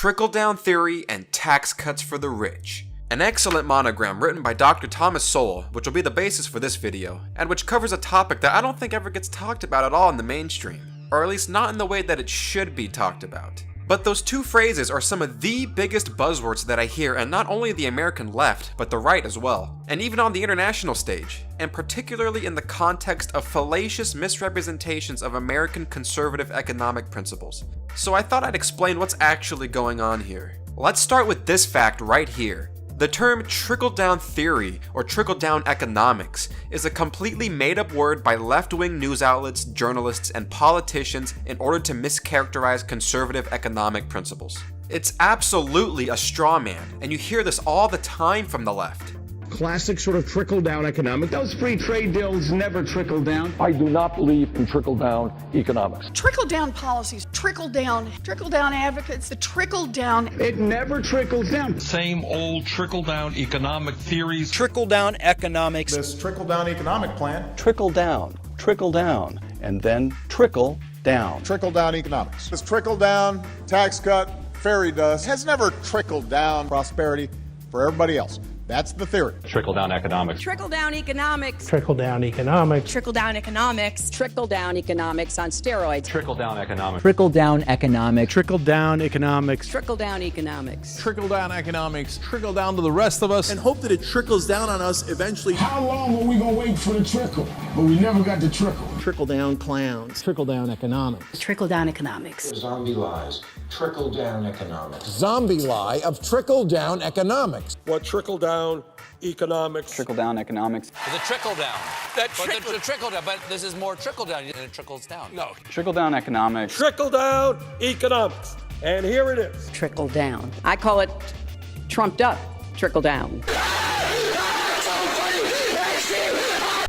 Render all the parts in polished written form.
Trickle-Down Theory and Tax Cuts for the Rich. An excellent monogram written by Dr. Thomas Sowell, which will be the basis for this video, and which covers a topic that I don't think ever gets talked about at all in the mainstream, or at least not in the way that it should be talked about. But those two phrases are some of the biggest buzzwords that I hear, and not only the American left, but the right as well, and even on the international stage, and particularly in the context of fallacious misrepresentations of American conservative economic principles. So I thought I'd explain what's actually going on here. Let's start with this fact right here. The term trickle-down theory, or trickle-down economics, is a completely made-up word by left-wing news outlets, journalists, and politicians in order to mischaracterize conservative economic principles. It's absolutely a straw man, and you hear this all the time from the left. Classic sort of trickle-down economic. Those free trade deals never trickle down. I do not believe in trickle-down economics. Trickle-down policies, trickle-down advocates, the trickle-down. It never trickles down. Same old trickle-down economic theories. Trickle-down economics. This trickle-down economic plan. Trickle down, and then trickle down. Trickle-down economics. This trickle-down tax cut, fairy dust, has never trickled down prosperity for everybody else. That's the theory. Trickle-down economics. Trickle-down economics. Trickle-down economics. Trickle-down economics. Trickle-down economics on steroids. Trickle-down economics. Trickle-down economics. Trickle-down economics. Trickle-down economics. Trickle-down economics. Trickle down to the rest of us. And hope that it trickles down on us eventually. How long are we going to wait for the trickle? But we never got the trickle. Trickle-down clowns. Trickle-down economics. Trickle-down economics. Zombie lies. Trickle-down economics. Zombie lie of trickle-down economics. What trickle-down economics? Trickle-down economics. The trickle-down. The trickle-down, but this is more trickle-down and it trickles down. No. Trickle-down economics. Trickle-down economics. And here it is. Trickle-down. I call it trumped-up trickle-down.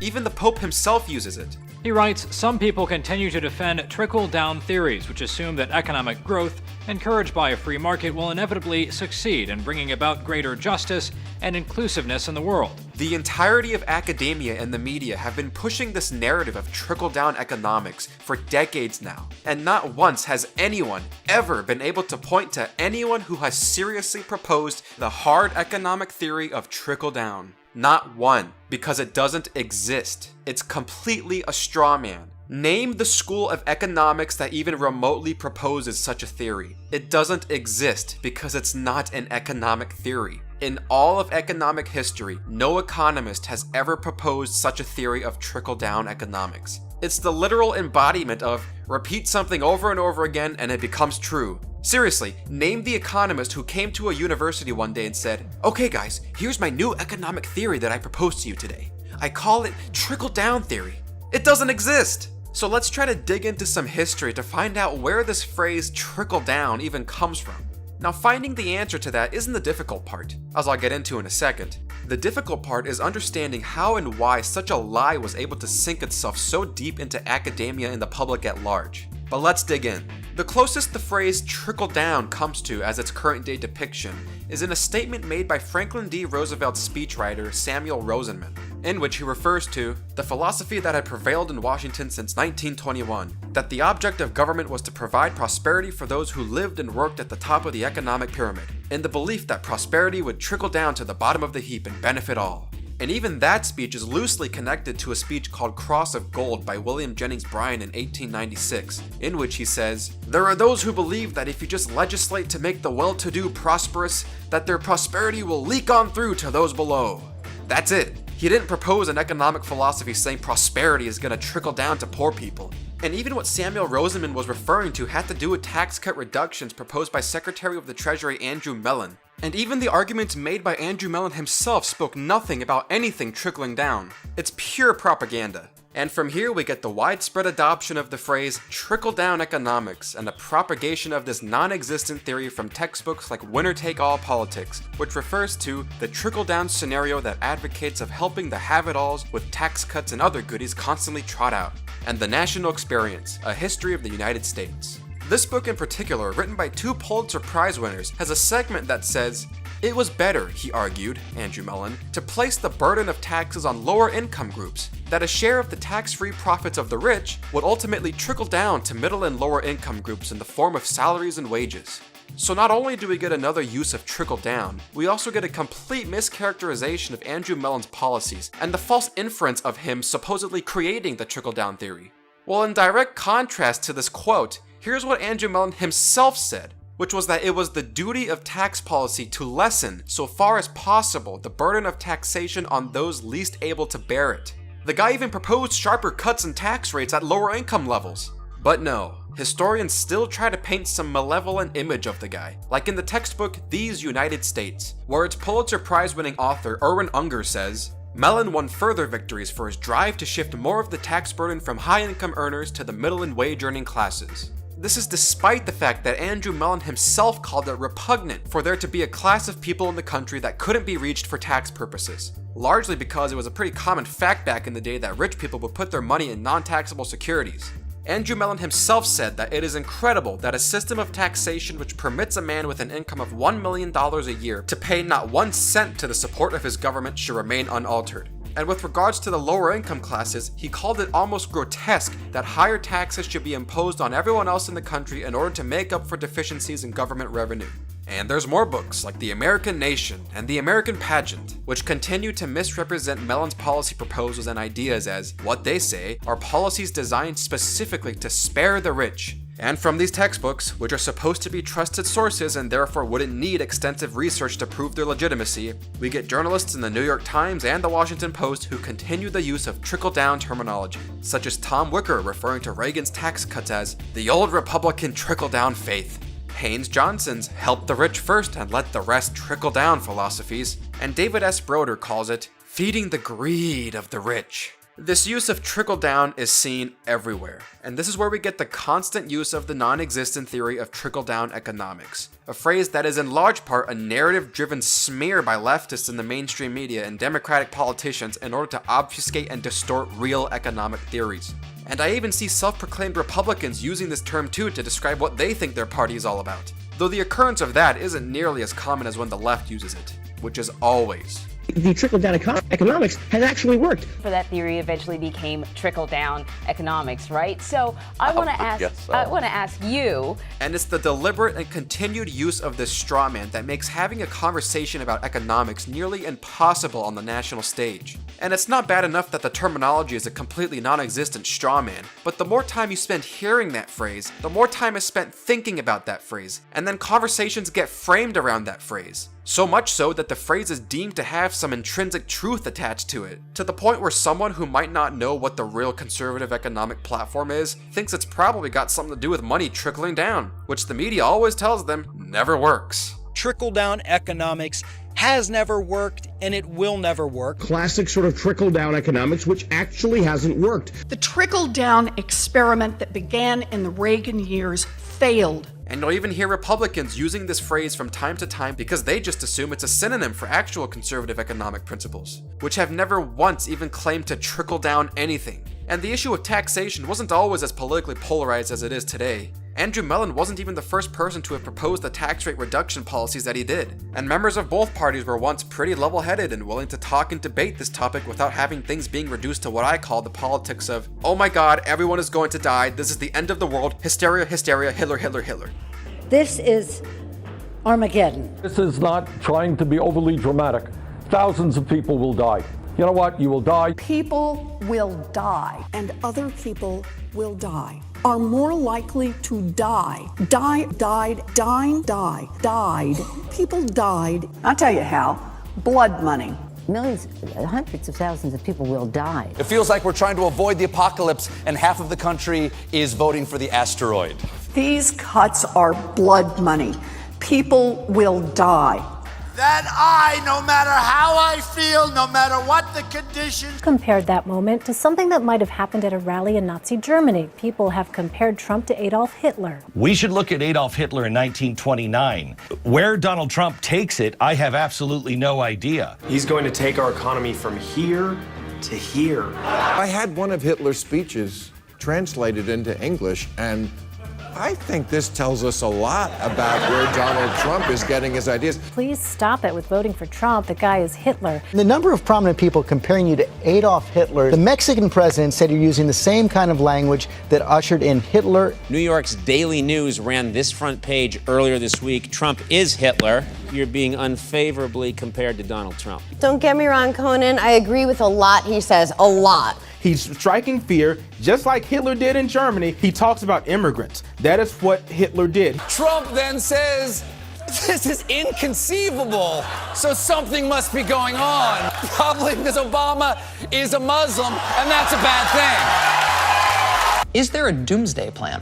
Even the Pope himself uses it. He writes, some people continue to defend trickle-down theories, which assume that economic growth, encouraged by a free market, will inevitably succeed in bringing about greater justice and inclusiveness in the world. The entirety of academia and the media have been pushing this narrative of trickle-down economics for decades now, and not once has anyone ever been able to point to anyone who has seriously proposed the hard economic theory of trickle-down. Not one, because it doesn't exist. It's completely a straw man. Name the school of economics that even remotely proposes such a theory. It doesn't exist because it's not an economic theory. In all of economic history, no economist has ever proposed such a theory of trickle-down economics. It's the literal embodiment of repeat something over and over again and it becomes true. Seriously, name the economist who came to a university one day and said, "Okay guys, here's my new economic theory that I propose to you today. I call it trickle-down theory." It doesn't exist! So let's try to dig into some history to find out where this phrase trickle-down even comes from. Now, finding the answer to that isn't the difficult part, as I'll get into in a second. The difficult part is understanding how and why such a lie was able to sink itself so deep into academia and the public at large. But let's dig in. The closest the phrase trickle down comes to as its current day depiction is in a statement made by Franklin D. Roosevelt's speechwriter Samuel Rosenman, in which he refers to the philosophy that had prevailed in Washington since 1921, that the object of government was to provide prosperity for those who lived and worked at the top of the economic pyramid, in the belief that prosperity would trickle down to the bottom of the heap and benefit all. And even that speech is loosely connected to a speech called Cross of Gold by William Jennings Bryan in 1896, in which he says, "There are those who believe that if you just legislate to make the well-to-do prosperous, that their prosperity will leak on through to those below." That's it. He didn't propose an economic philosophy saying prosperity is going to trickle down to poor people. And even what Samuel Rosenman was referring to had to do with tax cut reductions proposed by Secretary of the Treasury Andrew Mellon. And even the arguments made by Andrew Mellon himself spoke nothing about anything trickling down. It's pure propaganda. And from here we get the widespread adoption of the phrase trickle-down economics and the propagation of this non-existent theory from textbooks like Winner-Take-All Politics, which refers to the trickle-down scenario that advocates of helping the have-it-alls with tax cuts and other goodies constantly trot out, and The National Experience, A History of the United States. This book in particular, written by 2 Pulitzer Prize winners, has a segment that says, "It was better," he argued, Andrew Mellon, "to place the burden of taxes on lower income groups, that a share of the tax-free profits of the rich would ultimately trickle down to middle and lower income groups in the form of salaries and wages." So not only do we get another use of trickle down, we also get a complete mischaracterization of Andrew Mellon's policies and the false inference of him supposedly creating the trickle down theory. Well, in direct contrast to this quote, here's what Andrew Mellon himself said, which was that it was the duty of tax policy to lessen, so far as possible, the burden of taxation on those least able to bear it. The guy even proposed sharper cuts in tax rates at lower income levels. But no, historians still try to paint some malevolent image of the guy, like in the textbook These United States, where its Pulitzer Prize-winning author Erwin Unger says, Mellon won further victories for his drive to shift more of the tax burden from high-income earners to the middle and wage-earning classes. This is despite the fact that Andrew Mellon himself called it repugnant for there to be a class of people in the country that couldn't be reached for tax purposes, largely because it was a pretty common fact back in the day that rich people would put their money in non-taxable securities. Andrew Mellon himself said that it is incredible that a system of taxation which permits a man with an income of $1 million a year to pay not 1 cent to the support of his government should remain unaltered. And with regards to the lower income classes, he called it almost grotesque that higher taxes should be imposed on everyone else in the country in order to make up for deficiencies in government revenue. And there's more books like The American Nation and The American Pageant, which continue to misrepresent Mellon's policy proposals and ideas as, what they say, are policies designed specifically to spare the rich. And from these textbooks, which are supposed to be trusted sources and therefore wouldn't need extensive research to prove their legitimacy, we get journalists in the New York Times and the Washington Post who continue the use of trickle-down terminology, such as Tom Wicker referring to Reagan's tax cuts as the old Republican trickle-down faith, Haynes Johnson's help the rich first and let the rest trickle down philosophies, and David S. Broder calls it feeding the greed of the rich. This use of trickle down is seen everywhere, and this is where we get the constant use of the non-existent theory of trickle-down economics, a phrase that is in large part a narrative-driven smear by leftists in the mainstream media and Democratic politicians in order to obfuscate and distort real economic theories. And I even see self-proclaimed Republicans using this term too to describe what they think their party is all about, though the occurrence of that isn't nearly as common as when the left uses it, which is always. The trickle-down economics has actually worked. For that theory eventually became trickle-down economics, right? So I want to ask you. And it's the deliberate and continued use of this straw man that makes having a conversation about economics nearly impossible on the national stage. And it's not bad enough that the terminology is a completely non-existent straw man, but the more time you spend hearing that phrase, the more time is spent thinking about that phrase, and then conversations get framed around that phrase. So much so that the phrase is deemed to have some intrinsic truth attached to it, to the point where someone who might not know what the real conservative economic platform is thinks it's probably got something to do with money trickling down, which the media always tells them never works. Trickle-down economics has never worked and it will never work. Classic sort of trickle-down economics, which actually hasn't worked. The trickle-down experiment that began in the Reagan years failed. And you'll even hear Republicans using this phrase from time to time because they just assume it's a synonym for actual conservative economic principles, which have never once even claimed to trickle down anything. And the issue of taxation wasn't always as politically polarized as it is today. Andrew Mellon wasn't even the first person to have proposed the tax rate reduction policies that he did, and members of both parties were once pretty level-headed and willing to talk and debate this topic without having things being reduced to what I call the politics of, oh my god, everyone is going to die, this is the end of the world, hysteria, hysteria, Hitler, Hitler, Hitler. This is Armageddon. This is not trying to be overly dramatic. Thousands of people will die. You know what? You will die. People will die, and other people will die. Are more likely to die. Died. People died. I'll tell you how. Blood money. Millions, hundreds of thousands of people will die. It feels like we're trying to avoid the apocalypse, and half of the country is voting for the asteroid. These cuts are blood money. People will die. That no matter how I feel, no matter what the conditions. Compared that moment to something that might have happened at a rally in Nazi Germany. People have compared Trump to Adolf Hitler. We should look at Adolf Hitler in 1929. Where Donald Trump takes it, I have absolutely no idea. He's going to take our economy from here to here. I had one of Hitler's speeches translated into English, and I think this tells us a lot about where Donald Trump is getting his ideas. Please stop it with voting for Trump. The guy is Hitler. The number of prominent people comparing you to Adolf Hitler. The Mexican president said you're using the same kind of language that ushered in Hitler. New York's Daily News ran this front page earlier this week. Trump is Hitler. You're being unfavorably compared to Donald Trump. Don't get me wrong, Conan. I agree with a lot he says, a lot. He's striking fear, just like Hitler did in Germany. He talks about immigrants. That is what Hitler did. Trump then says, this is inconceivable, so something must be going on. Probably because Obama is a Muslim, and that's a bad thing. Is there a doomsday plan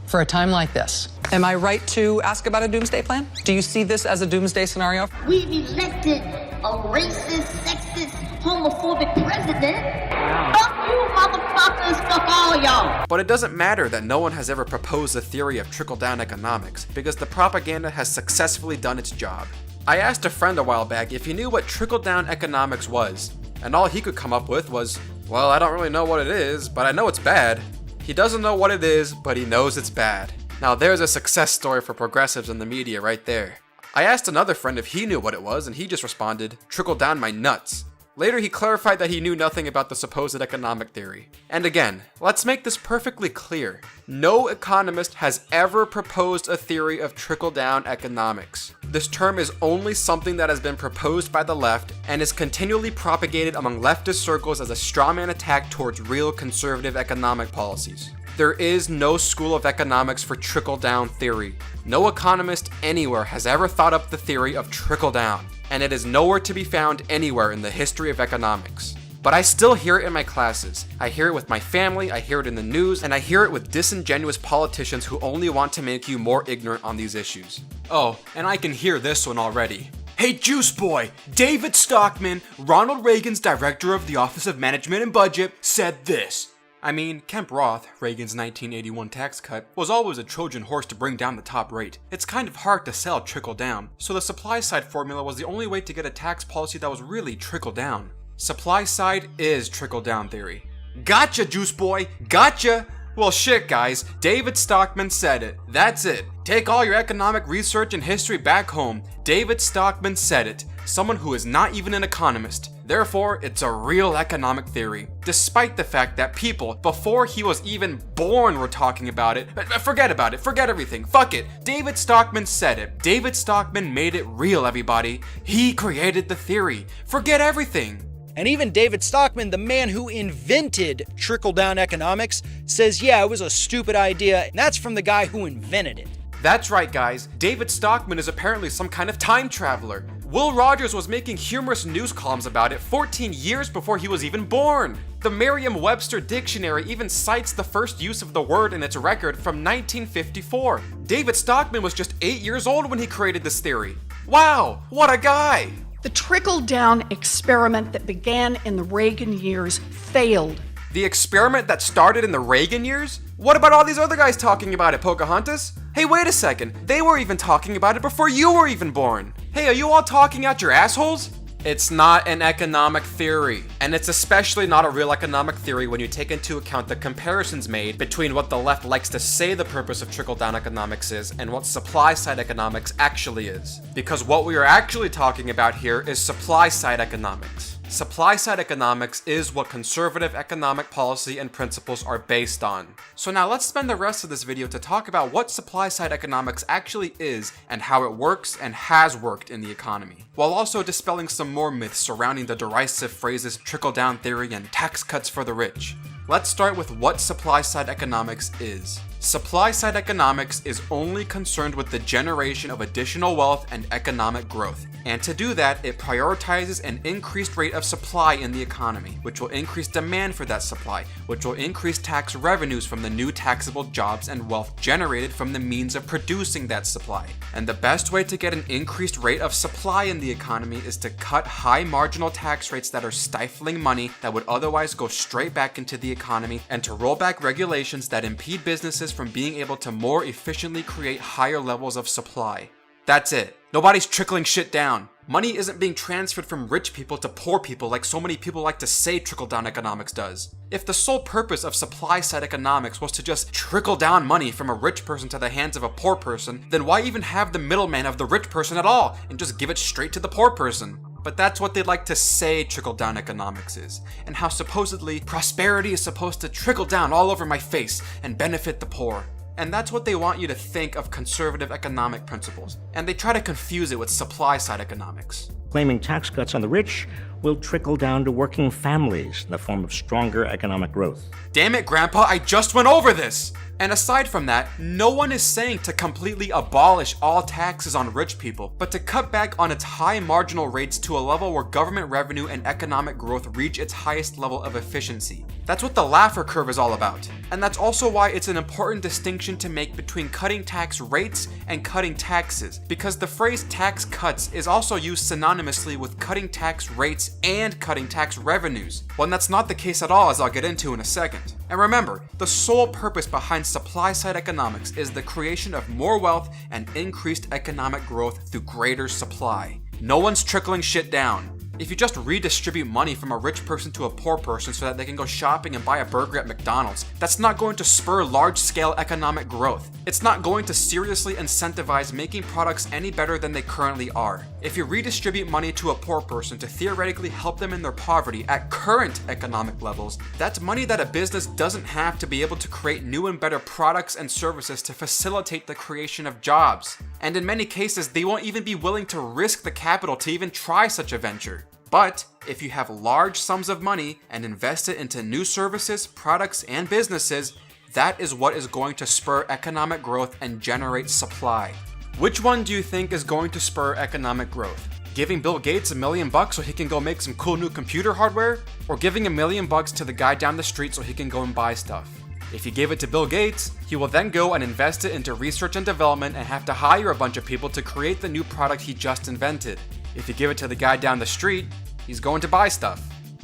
for a time like this? Am I right to ask about a doomsday plan? Do you see this as a doomsday scenario? We've elected a racist, sexist, homophobic president. Fuck you, motherfuckers. Fuck all y'all. But it doesn't matter that no one has ever proposed the theory of trickle-down economics, because the propaganda has successfully done its job. I asked a friend a while back if he knew what trickle-down economics was, and all he could come up with was, well, I don't really know what it is, but I know it's bad. He doesn't know what it is, but he knows it's bad. Now there's a success story for progressives in the media right there. I asked another friend if he knew what it was, and he just responded, trickle down my nuts. Later he clarified that he knew nothing about the supposed economic theory. And again, let's make this perfectly clear. No economist has ever proposed a theory of trickle-down economics. This term is only something that has been proposed by the left and is continually propagated among leftist circles as a strawman attack towards real conservative economic policies. There is no school of economics for trickle-down theory. No economist anywhere has ever thought up the theory of trickle-down, and it is nowhere to be found anywhere in the history of economics. But I still hear it in my classes. I hear it with my family, I hear it in the news, and I hear it with disingenuous politicians who only want to make you more ignorant on these issues. Oh, and I can hear this one already. Hey Juice Boy, David Stockman, Ronald Reagan's director of the Office of Management and Budget, said this. I mean, Kemp Roth, Reagan's 1981 tax cut, was always a Trojan horse to bring down the top rate. It's kind of hard to sell trickle down, so the supply side formula was the only way to get a tax policy that was really trickle down. Supply side is trickle down theory. Gotcha, Juice Boy, gotcha! Well shit guys, David Stockman said it. That's it. Take all your economic research and history back home. David Stockman said it. Someone who is not even an economist. Therefore, it's a real economic theory. Despite the fact that people, before he was even born, were talking about it. Forget about it. Forget everything. Fuck it. David Stockman said it. David Stockman made it real, everybody. He created the theory. Forget everything. And even David Stockman, the man who invented trickle-down economics, says, yeah, it was a stupid idea. And that's from the guy who invented it. That's right, guys. David Stockman is apparently some kind of time traveler. Will Rogers was making humorous news columns about it 14 years before he was even born. The Merriam-Webster dictionary even cites the first use of the word in its record from 1954. David Stockman was just 8 years old when he created this theory. Wow, what a guy! The trickle-down experiment that began in the Reagan years failed. The experiment that started in the Reagan years? What about all these other guys talking about it, Pocahontas? Hey, wait a second. They were even talking about it before you were even born. Hey, are you all talking out your assholes? It's not an economic theory, and it's especially not a real economic theory when you take into account the comparisons made between what the left likes to say the purpose of trickle-down economics is and what supply-side economics actually is. Because what we are actually talking about here is supply-side economics. Supply-side economics is what conservative economic policy and principles are based on. So now let's spend the rest of this video to talk about what supply-side economics actually is and how it works and has worked in the economy, while also dispelling some more myths surrounding the derisive phrases trickle-down theory and tax cuts for the rich. Let's start with what supply-side economics is. Supply-side economics is only concerned with the generation of additional wealth and economic growth. And to do that, it prioritizes an increased rate of supply in the economy, which will increase demand for that supply, which will increase tax revenues from the new taxable jobs and wealth generated from the means of producing that supply. And the best way to get an increased rate of supply in the economy is to cut high marginal tax rates that are stifling money that would otherwise go straight back into the economy, and to roll back regulations that impede businesses from being able to more efficiently create higher levels of supply. That's it. Nobody's trickling shit down. Money isn't being transferred from rich people to poor people like so many people like to say trickle-down economics does. If the sole purpose of supply-side economics was to just trickle down money from a rich person to the hands of a poor person, then why even have the middleman of the rich person at all and just give it straight to the poor person? But that's what they like to say trickle-down economics is, and how supposedly prosperity is supposed to trickle down all over my face and benefit the poor. And that's what they want you to think of conservative economic principles, and they try to confuse it with supply-side economics. Claiming tax cuts on the rich will trickle down to working families in the form of stronger economic growth. Damn it, Grandpa, I just went over this! And aside from that, no one is saying to completely abolish all taxes on rich people, but to cut back on its high marginal rates to a level where government revenue and economic growth reach its highest level of efficiency. That's what the Laffer curve is all about. And that's also why it's an important distinction to make between cutting tax rates and cutting taxes, because the phrase tax cuts is also used synonymously with cutting tax rates and cutting tax revenues, when that's not the case at all, as I'll get into in a second. And remember, the sole purpose behind supply-side economics is the creation of more wealth and increased economic growth through greater supply. No one's trickling shit down. If you just redistribute money from a rich person to a poor person so that they can go shopping and buy a burger at McDonald's, that's not going to spur large-scale economic growth. It's not going to seriously incentivize making products any better than they currently are. If you redistribute money to a poor person to theoretically help them in their poverty at current economic levels, that's money that a business doesn't have to be able to create new and better products and services to facilitate the creation of jobs. And in many cases, they won't even be willing to risk the capital to even try such a venture. But if you have large sums of money and invest it into new services, products, and businesses, that is what is going to spur economic growth and generate supply. Which one do you think is going to spur economic growth? Giving Bill Gates $1 million so he can go make some cool new computer hardware? Or giving $1 million to the guy down the street so he can go and buy stuff? If you give it to Bill Gates, he will then go and invest it into research and development and have to hire a bunch of people to create the new product he just invented. If you give it to the guy down the street, he's going to buy stuff.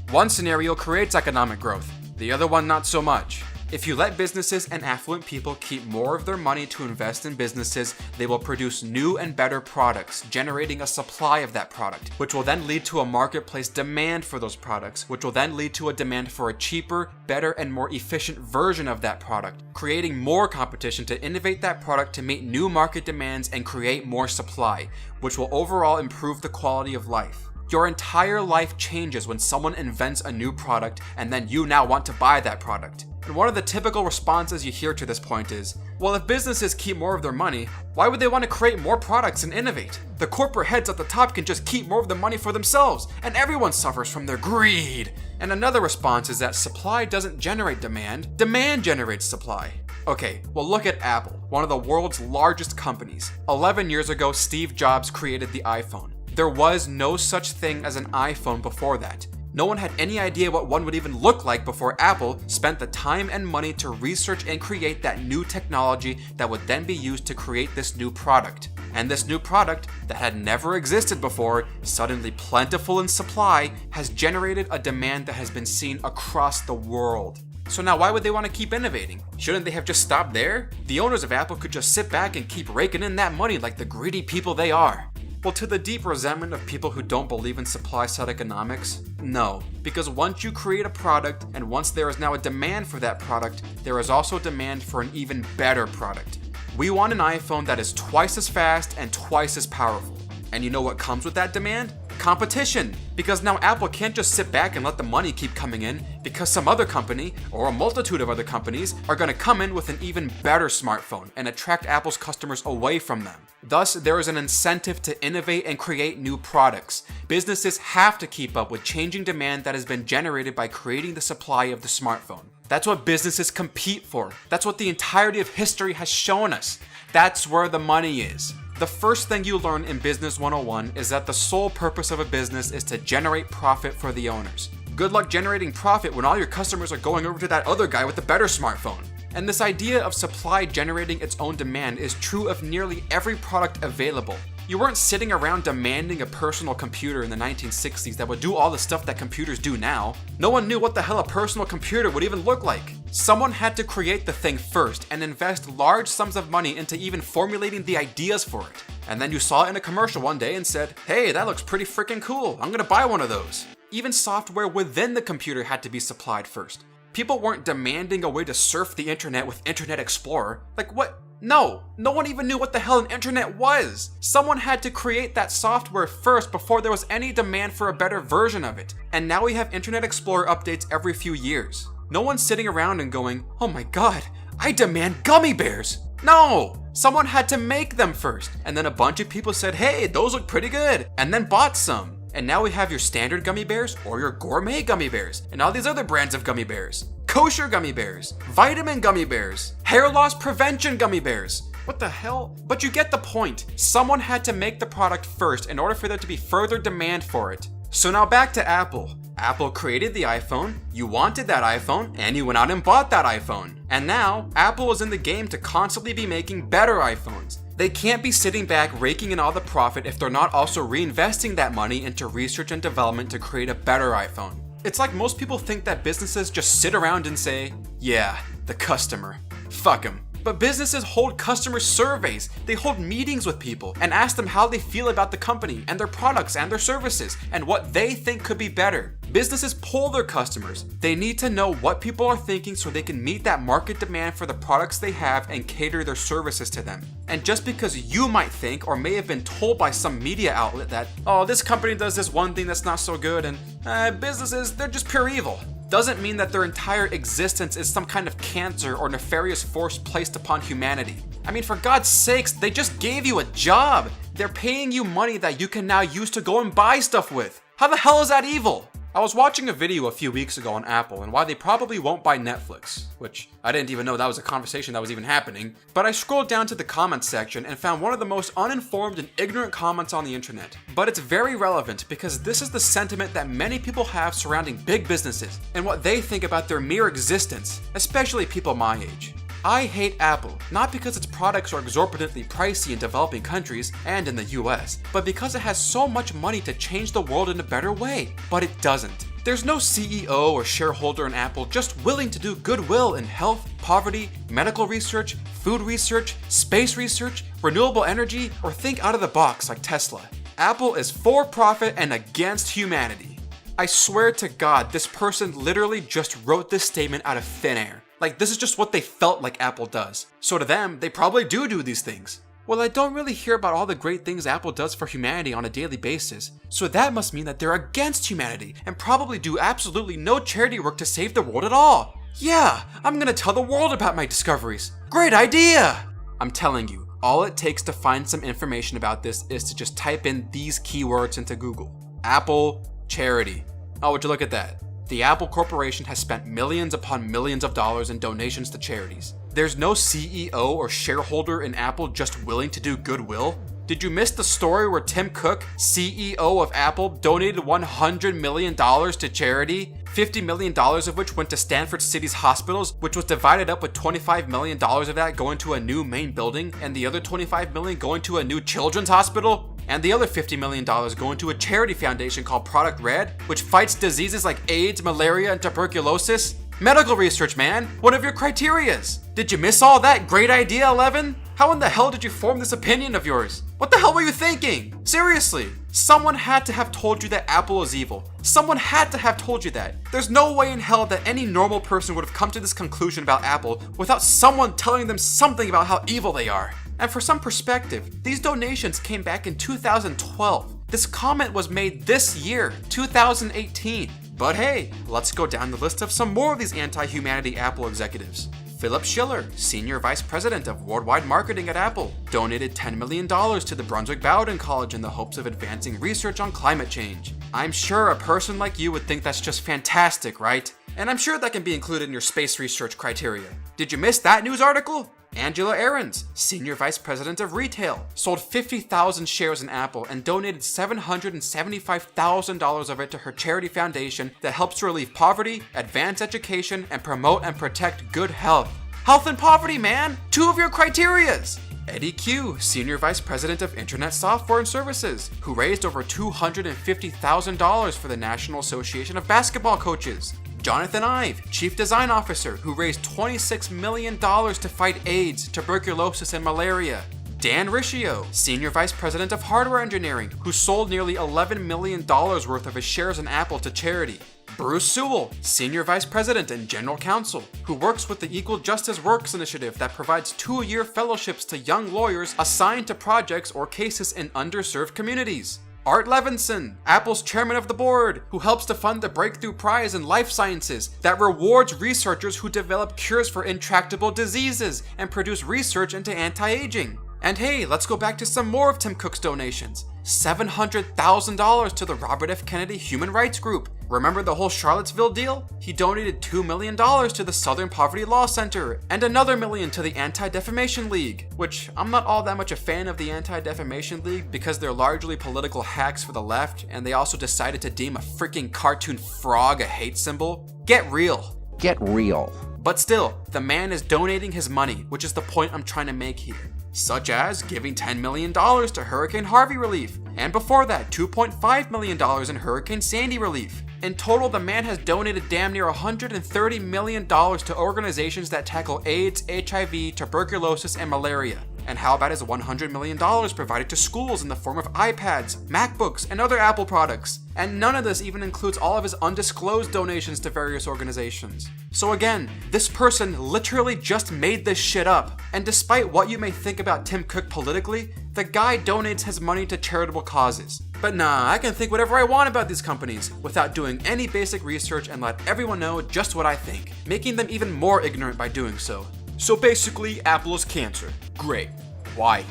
One scenario creates economic growth, the other one not so much. If you let businesses and affluent people keep more of their money to invest in businesses, they will produce new and better products, generating a supply of that product, which will then lead to a marketplace demand for those products, which will then lead to a demand for a cheaper, better, and more efficient version of that product, creating more competition to innovate that product to meet new market demands and create more supply, which will overall improve the quality of life. Your entire life changes when someone invents a new product and then you now want to buy that product. And one of the typical responses you hear to this point is, well, if businesses keep more of their money, why would they want to create more products and innovate? The corporate heads at the top can just keep more of the money for themselves, and everyone suffers from their greed. And another response is that supply doesn't generate demand, demand generates supply. Okay, well look at Apple, one of the world's largest companies. 11 years ago, Steve Jobs created the iPhone. There was no such thing as an iPhone before that. No one had any idea what one would even look like before Apple spent the time and money to research and create that new technology that would then be used to create this new product. And this new product, that had never existed before, suddenly plentiful in supply, has generated a demand that has been seen across the world. So now why would they want to keep innovating? Shouldn't they have just stopped there? The owners of Apple could just sit back and keep raking in that money like the greedy people they are. Well, to the deep resentment of people who don't believe in supply-side economics, no. Because once you create a product, and once there is now a demand for that product, there is also demand for an even better product. We want an iPhone that is twice as fast and twice as powerful. And you know what comes with that demand? Competition! Because now Apple can't just sit back and let the money keep coming in, because some other company, or a multitude of other companies, are going to come in with an even better smartphone and attract Apple's customers away from them. Thus, there is an incentive to innovate and create new products. Businesses have to keep up with changing demand that has been generated by creating the supply of the smartphone. That's what businesses compete for. That's what the entirety of history has shown us. That's where the money is. The first thing you learn in Business 101 is that the sole purpose of a business is to generate profit for the owners. Good luck generating profit when all your customers are going over to that other guy with the better smartphone. And this idea of supply generating its own demand is true of nearly every product available. You weren't sitting around demanding a personal computer in the 1960s that would do all the stuff that computers do now. No one knew what the hell a personal computer would even look like. Someone had to create the thing first and invest large sums of money into even formulating the ideas for it. And then you saw it in a commercial one day and said, hey, that looks pretty freaking cool. I'm gonna buy one of those. Even software within the computer had to be supplied first. People weren't demanding a way to surf the internet with Internet Explorer. Like what? No one even knew what the hell an internet was. Someone had to create that software first before there was any demand for a better version of it. And now we have Internet Explorer updates every few years. No one's sitting around and going, oh my god, I demand gummy bears. No! Someone had to make them first. And then a bunch of people said, hey, those look pretty good. And then bought some. And now we have your standard gummy bears or your gourmet gummy bears and all these other brands of gummy bears. Kosher gummy bears, vitamin gummy bears, hair loss prevention gummy bears. What the hell? But you get the point. Someone had to make the product first in order for there to be further demand for it. So now back to Apple. Apple created the iPhone, you wanted that iPhone, and you went out and bought that iPhone. And now, Apple is in the game to constantly be making better iPhones. They can't be sitting back raking in all the profit if they're not also reinvesting that money into research and development to create a better iPhone. It's like most people think that businesses just sit around and say, yeah, the customer, fuck him. But businesses hold customer surveys. They hold meetings with people and ask them how they feel about the company and their products and their services and what they think could be better. Businesses poll their customers. They need to know what people are thinking so they can meet that market demand for the products they have and cater their services to them. And just because you might think or may have been told by some media outlet that, oh, this company does this one thing that's not so good and businesses, they're just pure evil, doesn't mean that their entire existence is some kind of cancer or nefarious force placed upon humanity. I mean, for God's sakes, they just gave you a job. They're paying you money that you can now use to go and buy stuff with. How the hell is that evil? I was watching a video a few weeks ago on Apple and why they probably won't buy Netflix, which I didn't even know that was a conversation that was even happening, but I scrolled down to the comments section and found one of the most uninformed and ignorant comments on the internet. But it's very relevant because this is the sentiment that many people have surrounding big businesses and what they think about their mere existence, especially people my age. I hate Apple, not because its products are exorbitantly pricey in developing countries and in the US, but because it has so much money to change the world in a better way. But it doesn't. There's no CEO or shareholder in Apple just willing to do goodwill in health, poverty, medical research, food research, space research, renewable energy, or think out of the box like Tesla. Apple is for profit and against humanity. I swear to God, this person literally just wrote this statement out of thin air. Like, this is just what they felt like Apple does. So to them, they probably do these things. Well, I don't really hear about all the great things Apple does for humanity on a daily basis. So that must mean that they're against humanity and probably do absolutely no charity work to save the world at all. Yeah, I'm gonna tell the world about my discoveries. Great idea! I'm telling you, all it takes to find some information about this is to just type in these keywords into Google. Apple charity. Oh, would you look at that? The Apple Corporation has spent millions upon millions of dollars in donations to charities. There's no CEO or shareholder in Apple just willing to do goodwill. Did you miss the story where Tim Cook, CEO of Apple, donated $100 million to charity? $50 million of which went to Stanford City's hospitals, which was divided up with $25 million of that going to a new main building, and the other $25 million going to a new children's hospital? And the other $50 million going to a charity foundation called Product Red, which fights diseases like AIDS, malaria, and tuberculosis? Medical research, man! One of your criterias! Did you miss all that? Great idea, 11? How in the hell did you form this opinion of yours? What the hell were you thinking? Seriously, someone had to have told you that Apple is evil. Someone had to have told you that. There's no way in hell that any normal person would have come to this conclusion about Apple without someone telling them something about how evil they are. And for some perspective, these donations came back in 2012. This comment was made this year, 2018. But hey, let's go down the list of some more of these anti-humanity Apple executives. Philip Schiller, Senior Vice President of Worldwide Marketing at Apple, donated $10 million to the Brunswick Bowdoin College in the hopes of advancing research on climate change. I'm sure a person like you would think that's just fantastic, right? And I'm sure that can be included in your space research criteria. Did you miss that news article? Angela Ahrens, Senior Vice President of Retail, sold 50,000 shares in Apple and donated $775,000 of it to her charity foundation that helps to relieve poverty, advance education, and promote and protect good health. Health and poverty, man! 2 of your criterias! Eddie Q, Senior Vice President of Internet Software and Services, who raised over $250,000 for the National Association of Basketball Coaches. Jonathan Ive, Chief Design Officer, who raised $26 million to fight AIDS, tuberculosis, and malaria. Dan Riccio, Senior Vice President of Hardware Engineering, who sold nearly $11 million worth of his shares in Apple to charity. Bruce Sewell, Senior Vice President and General Counsel, who works with the Equal Justice Works Initiative that provides 2-year fellowships to young lawyers assigned to projects or cases in underserved communities. Art Levinson, Apple's chairman of the board, who helps to fund the Breakthrough Prize in Life Sciences that rewards researchers who develop cures for intractable diseases and produce research into anti-aging. And hey, let's go back to some more of Tim Cook's donations. $700,000 to the Robert F. Kennedy Human Rights Group. Remember the whole Charlottesville deal? He donated $2 million to the Southern Poverty Law Center and another $1 million to the Anti-Defamation League, which I'm not all that much a fan of the Anti-Defamation League because they're largely political hacks for the left, and they also decided to deem a freaking cartoon frog a hate symbol. Get real. Get real. But still, the man is donating his money, which is the point I'm trying to make here. Such as giving $10 million to Hurricane Harvey relief, and before that, $2.5 million in Hurricane Sandy relief. In total, the man has donated damn near $130 million to organizations that tackle AIDS, HIV, tuberculosis, and malaria. And how about his $100 million provided to schools in the form of iPads, MacBooks, and other Apple products? And none of this even includes all of his undisclosed donations to various organizations. So again, this person literally just made this shit up. And despite what you may think about Tim Cook politically, the guy donates his money to charitable causes. But nah, I can think whatever I want about these companies without doing any basic research and let everyone know just what I think, making them even more ignorant by doing so. So basically, Apple is cancer. Great. Why?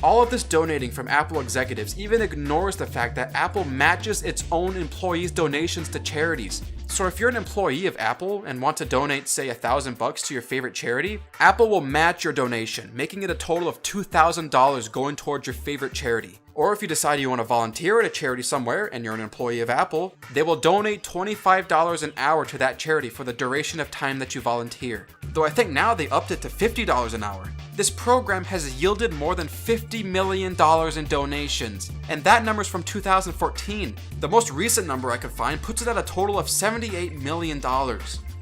All of this donating from Apple executives even ignores the fact that Apple matches its own employees' donations to charities. So if you're an employee of Apple and want to donate, say, $1,000 to your favorite charity, Apple will match your donation, making it a total of $2,000 going towards your favorite charity. Or if you decide you want to volunteer at a charity somewhere and you're an employee of Apple, they will donate $25 an hour to that charity for the duration of time that you volunteer. Though I think now they upped it to $50 an hour. This program has yielded more than $50 million in donations, and that number's from 2014. The most recent number I could find puts it at a total of $78 million.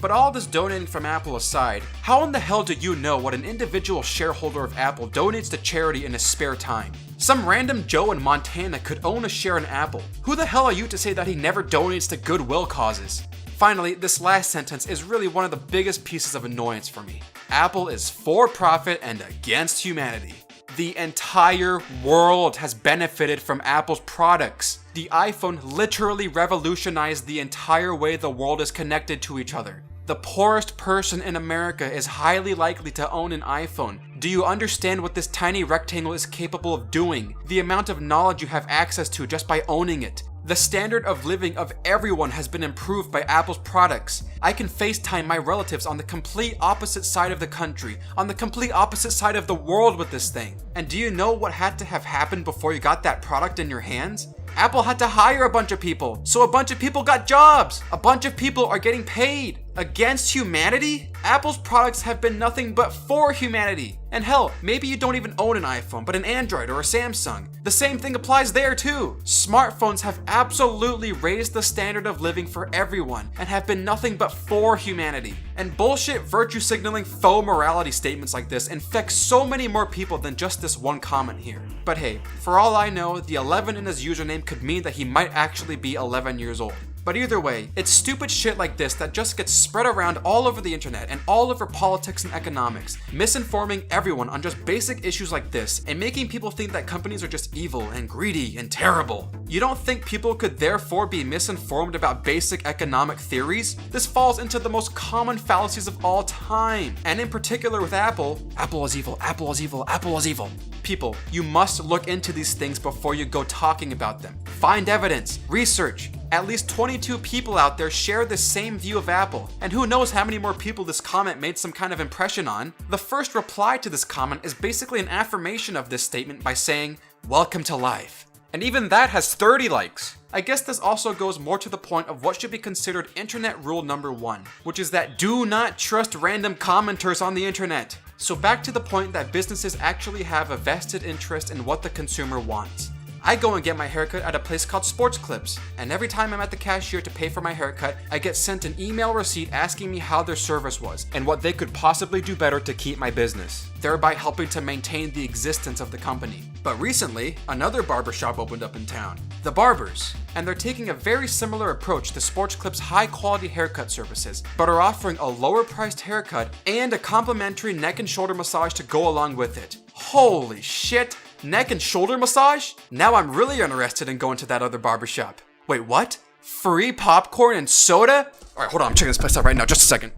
But all this donating from Apple aside, how in the hell do you know what an individual shareholder of Apple donates to charity in his spare time? Some random Joe in Montana could own a share in Apple. Who the hell are you to say that he never donates to goodwill causes? Finally, this last sentence is really one of the biggest pieces of annoyance for me. Apple is for profit and against humanity. The entire world has benefited from Apple's products. The iPhone literally revolutionized the entire way the world is connected to each other. The poorest person in America is highly likely to own an iPhone. Do you understand what this tiny rectangle is capable of doing? The amount of knowledge you have access to just by owning it. The standard of living of everyone has been improved by Apple's products. I can FaceTime my relatives on the complete opposite side of the country, on the complete opposite side of the world with this thing. And do you know what had to have happened before you got that product in your hands? Apple had to hire a bunch of people, so a bunch of people got jobs. A bunch of people are getting paid. Against humanity? Apple's products have been nothing but for humanity. And hell, maybe you don't even own an iPhone, but an Android or a Samsung. The same thing applies there too. Smartphones have absolutely raised the standard of living for everyone and have been nothing but for humanity. And bullshit virtue signaling faux morality statements like this infect so many more people than just this one comment here. But hey, for all I know, the 11 in his username could mean that he might actually be 11 years old. But either way, it's stupid shit like this that just gets spread around all over the internet and all over politics and economics, misinforming everyone on just basic issues like this and making people think that companies are just evil and greedy and terrible. You don't think people could therefore be misinformed about basic economic theories? This falls into the most common fallacies of all time. And in particular with Apple, Apple is evil, Apple is evil, Apple is evil. People, you must look into these things before you go talking about them. Find evidence, research. At least 22 people out there share the same view of Apple, and who knows how many more people this comment made some kind of impression on. The first reply to this comment is basically an affirmation of this statement by saying, "Welcome to life." And even that has 30 likes. I guess this also goes more to the point of what should be considered internet rule number 1, which is that do not trust random commenters on the internet. So back to the point that businesses actually have a vested interest in what the consumer wants. I go and get my haircut at a place called Sports Clips, and every time I'm at the cashier to pay for my haircut, I get sent an email receipt asking me how their service was and what they could possibly do better to keep my business, thereby helping to maintain the existence of the company. But recently, another barbershop opened up in town, The Barbers, and they're taking a very similar approach to Sports Clips' high-quality haircut services, but are offering a lower-priced haircut and a complimentary neck and shoulder massage to go along with it. Holy shit! Neck and shoulder massage? Now I'm really interested in going to that other barbershop. Wait, what? Free popcorn and soda? Alright, hold on, I'm checking this place out right now, just a second.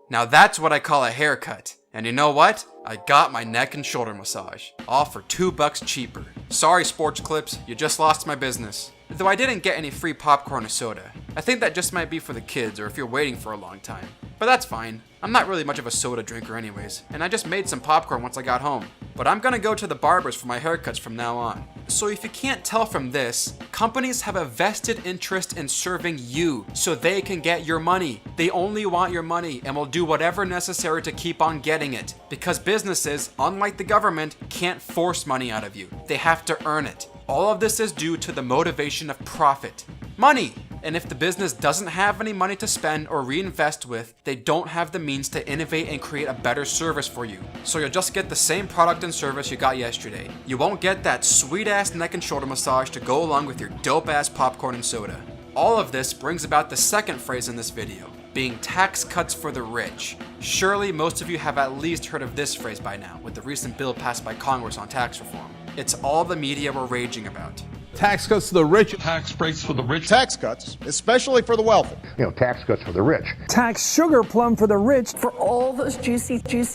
Now that's what I call a haircut. And you know what? I got my neck and shoulder massage. All for $2 cheaper. Sorry, Sports Clips, you just lost my business. Though I didn't get any free popcorn or soda. I think that just might be for the kids or if you're waiting for a long time. But that's fine. I'm not really much of a soda drinker anyways, and I just made some popcorn once I got home. But I'm gonna go to the barbers for my haircuts from now on. So if you can't tell from this, companies have a vested interest in serving you so they can get your money. They only want your money and will do whatever necessary to keep on getting it. Because businesses, unlike the government, can't force money out of you. They have to earn it. All of this is due to the motivation of profit. Money! And if the business doesn't have any money to spend or reinvest with, they don't have the means to innovate and create a better service for you. So you'll just get the same product and service you got yesterday. You won't get that sweet ass neck and shoulder massage to go along with your dope ass popcorn and soda. All of this brings about the second phrase in this video, being tax cuts for the rich. Surely most of you have at least heard of this phrase by now with the recent bill passed by Congress on tax reform. It's all the media were raging about. Tax cuts to the rich. Tax breaks for the rich. Tax cuts, especially for the wealthy. Tax cuts for the rich. Tax sugar plum for the rich. For all those juicy tax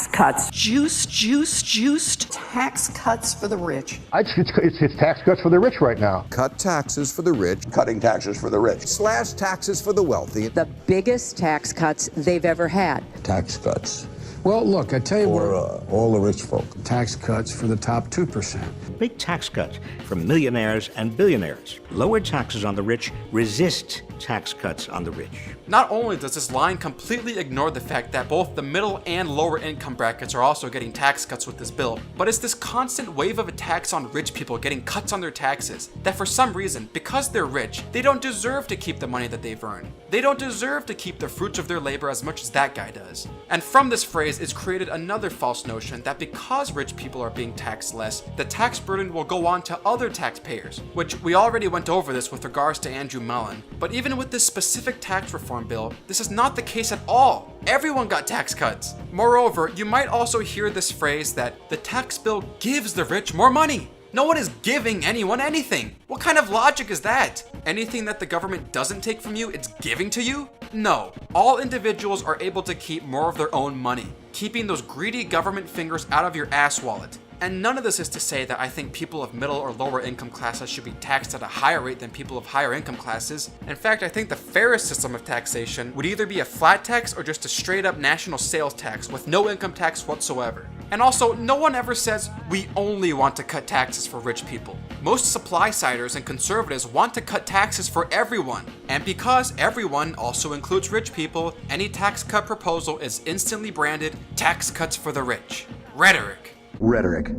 cuts. Juiced tax cuts for the rich. It's tax cuts for the rich right now. Cut taxes for the rich. Cutting taxes for the rich. Slash taxes for the wealthy. The biggest tax cuts they've ever had. Tax cuts. Well, look, I tell you For all the rich folk. tax cuts for the top 2%. Big tax cuts for millionaires and billionaires. Lower taxes on the rich resist tax cuts on the rich. Not only does this line completely ignore the fact that both the middle and lower income brackets are also getting tax cuts with this bill, but it's this constant wave of attacks on rich people getting cuts on their taxes that for some reason, because they're rich, they don't deserve to keep the money that they've earned. They don't deserve to keep the fruits of their labor as much as that guy does. And from this phrase, it's created another false notion that because rich people are being taxed less, the tax burden will go on to other taxpayers, which we already went over this with regards to Andrew Mellon. But even with this specific tax reform bill, this is not the case at all. Everyone got tax cuts. Moreover, you might also hear this phrase that the tax bill gives the rich more money. No one is giving anyone anything. What kind of logic is that? Anything that the government doesn't take from you, it's giving to you? No. All individuals are able to keep more of their own money, keeping those greedy government fingers out of your ass wallet. And none of this is to say that I think people of middle or lower income classes should be taxed at a higher rate than people of higher income classes. In fact, I think the fairest system of taxation would either be a flat tax or just a straight up national sales tax with no income tax whatsoever. And also, no one ever says we only want to cut taxes for rich people. Most supply-siders and conservatives want to cut taxes for everyone. And because everyone also includes rich people, any tax cut proposal is instantly branded tax cuts for the rich. Rhetoric. Rhetoric.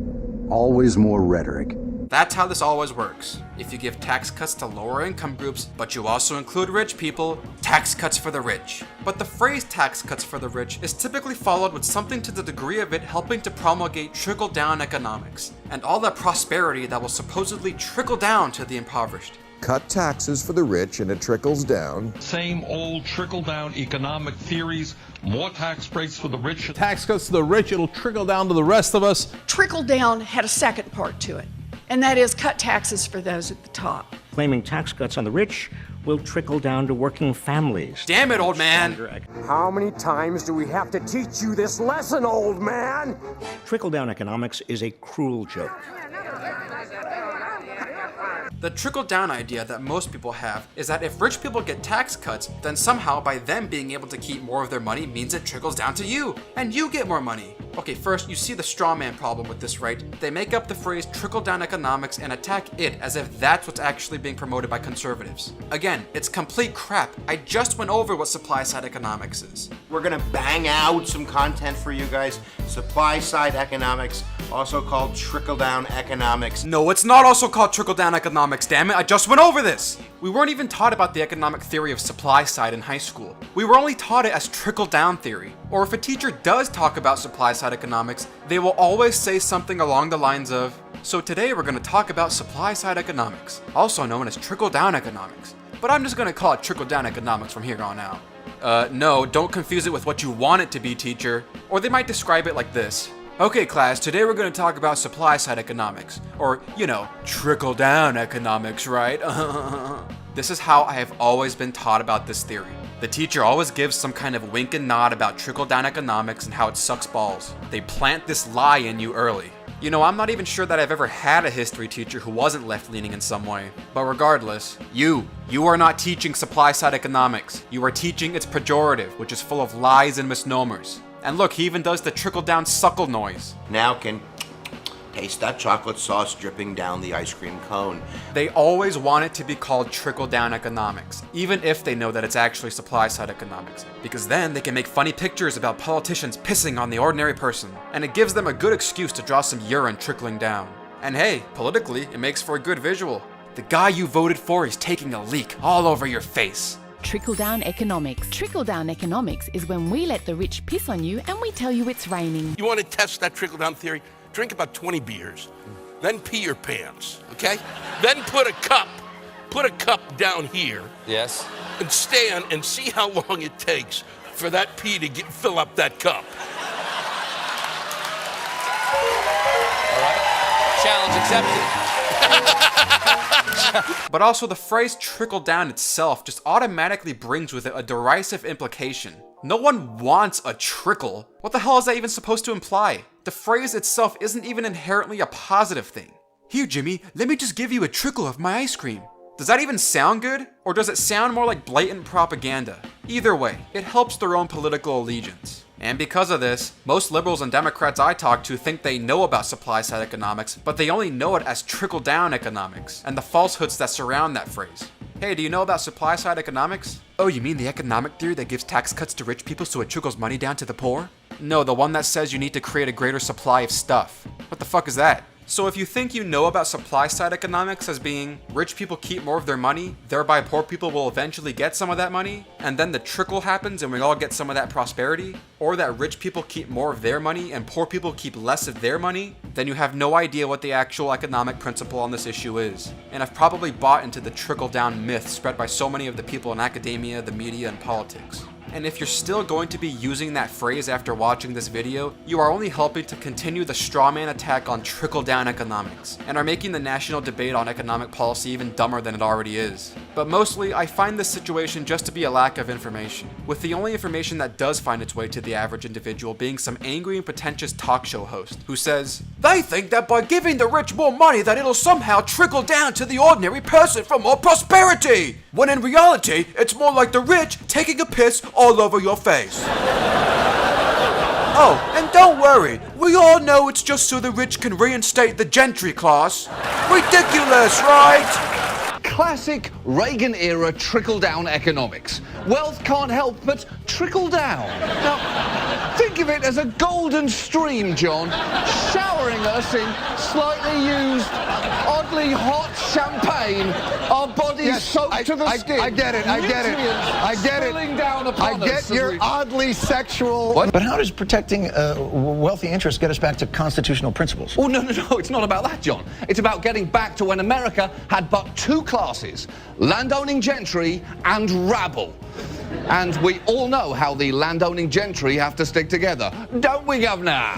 Always more rhetoric. That's how this always works. If you give tax cuts to lower income groups, but you also include rich people, tax cuts for the rich. But the phrase tax cuts for the rich is typically followed with something to the degree of it helping to promulgate trickle-down economics, and all that prosperity that will supposedly trickle down to the impoverished. Cut taxes for the rich and it trickles down. Same old trickle-down economic theories. More tax breaks for the rich. Tax cuts to the rich, it'll trickle down to the rest of us. Trickle down had a second part to it, and that is cut taxes for those at the top. Claiming tax cuts on the rich will trickle down to working families. Damn it, old man! How many times do we have to teach you this lesson, old man? Trickle-down economics is a cruel joke. The trickle-down idea that most people have is that if rich people get tax cuts, then somehow by them being able to keep more of their money means it trickles down to you, and you get more money. Okay, first, you see the straw man problem with this, right? They make up the phrase trickle-down economics and attack it as if that's what's actually being promoted by conservatives. Again, it's complete crap. I just went over what supply-side economics is. We're gonna bang out some content for you guys. Supply-side economics, also called trickle-down economics. No, it's not also called trickle-down economics, damn it. I just went over this. We weren't even taught about the economic theory of supply-side in high school. We were only taught it as trickle-down theory. Or if a teacher does talk about supply-side economics, they will always say something along the lines of, so today we're going to talk about supply-side economics, also known as trickle-down economics. But I'm just going to call it trickle-down economics from here on out. No, don't confuse it with what you want it to be, teacher. Or they might describe it like this. Okay, class, today we're going to talk about supply-side economics. Or, you know, trickle-down economics, right? This is how I have always been taught about this theory. The teacher always gives some kind of wink and nod about trickle-down economics and how it sucks balls. They plant this lie in you early. You know, I'm not even sure that I've ever had a history teacher who wasn't left-leaning in some way. But regardless, you are not teaching supply-side economics. You are teaching its pejorative, which is full of lies and misnomers. And look, he even does the trickle-down suckle noise. Now can taste that chocolate sauce dripping down the ice cream cone. They always want it to be called trickle-down economics, even if they know that it's actually supply-side economics, because then they can make funny pictures about politicians pissing on the ordinary person, and it gives them a good excuse to draw some urine trickling down. And hey, politically, it makes for a good visual. The guy you voted for is taking a leak all over your face. Trickle-down economics. Trickle-down economics is when we let the rich piss on you and we tell you it's raining. You want to test that trickle-down theory? Drink about 20 beers, then pee your pants, okay? Then put a cup down here. Yes. And stand and see how long it takes for that pee to fill up that cup. All right. Challenge accepted. But also the phrase trickle down itself just automatically brings with it a derisive implication. No one wants a trickle. What the hell is that even supposed to imply? The phrase itself isn't even inherently a positive thing. Here, Jimmy, let me just give you a trickle of my ice cream. Does that even sound good? Or does it sound more like blatant propaganda? Either way, it helps their own political allegiance. And because of this, most liberals and Democrats I talk to think they know about supply-side economics, but they only know it as trickle-down economics, and the falsehoods that surround that phrase. Hey, do you know about supply-side economics? Oh, you mean the economic theory that gives tax cuts to rich people so it trickles money down to the poor? No, the one that says you need to create a greater supply of stuff. What the fuck is that? So if you think you know about supply-side economics as being rich people keep more of their money, thereby poor people will eventually get some of that money, and then the trickle happens and we all get some of that prosperity, or that rich people keep more of their money and poor people keep less of their money, then you have no idea what the actual economic principle on this issue is. And I've probably bought into the trickle-down myth spread by so many of the people in academia, the media, and politics. And if you're still going to be using that phrase after watching this video, you are only helping to continue the strawman attack on trickle-down economics, and are making the national debate on economic policy even dumber than it already is. But mostly, I find this situation just to be a lack of information, with the only information that does find its way to the average individual being some angry and pretentious talk show host, who says, "They think that by giving the rich more money that it'll somehow trickle down to the ordinary person for more prosperity! When in reality, it's more like the rich taking a piss all over your face." Oh, and don't worry, we all know it's just so the rich can reinstate the gentry class. Ridiculous, right? Classic Reagan-era trickle-down economics. Wealth can't help but trickle down. Now, think of it as a golden stream, John, showering us in slightly used, oddly hot champagne, our bodies soaked to the skin. I get it. Spilling down upon I get us your oddly sexual... What? But how does protecting wealthy interests get us back to constitutional principles? Oh, no, it's not about that, John. It's about getting back to when America had but two classes, landowning gentry and rabble. And we all know how the landowning gentry have to stick together, don't we, Governor?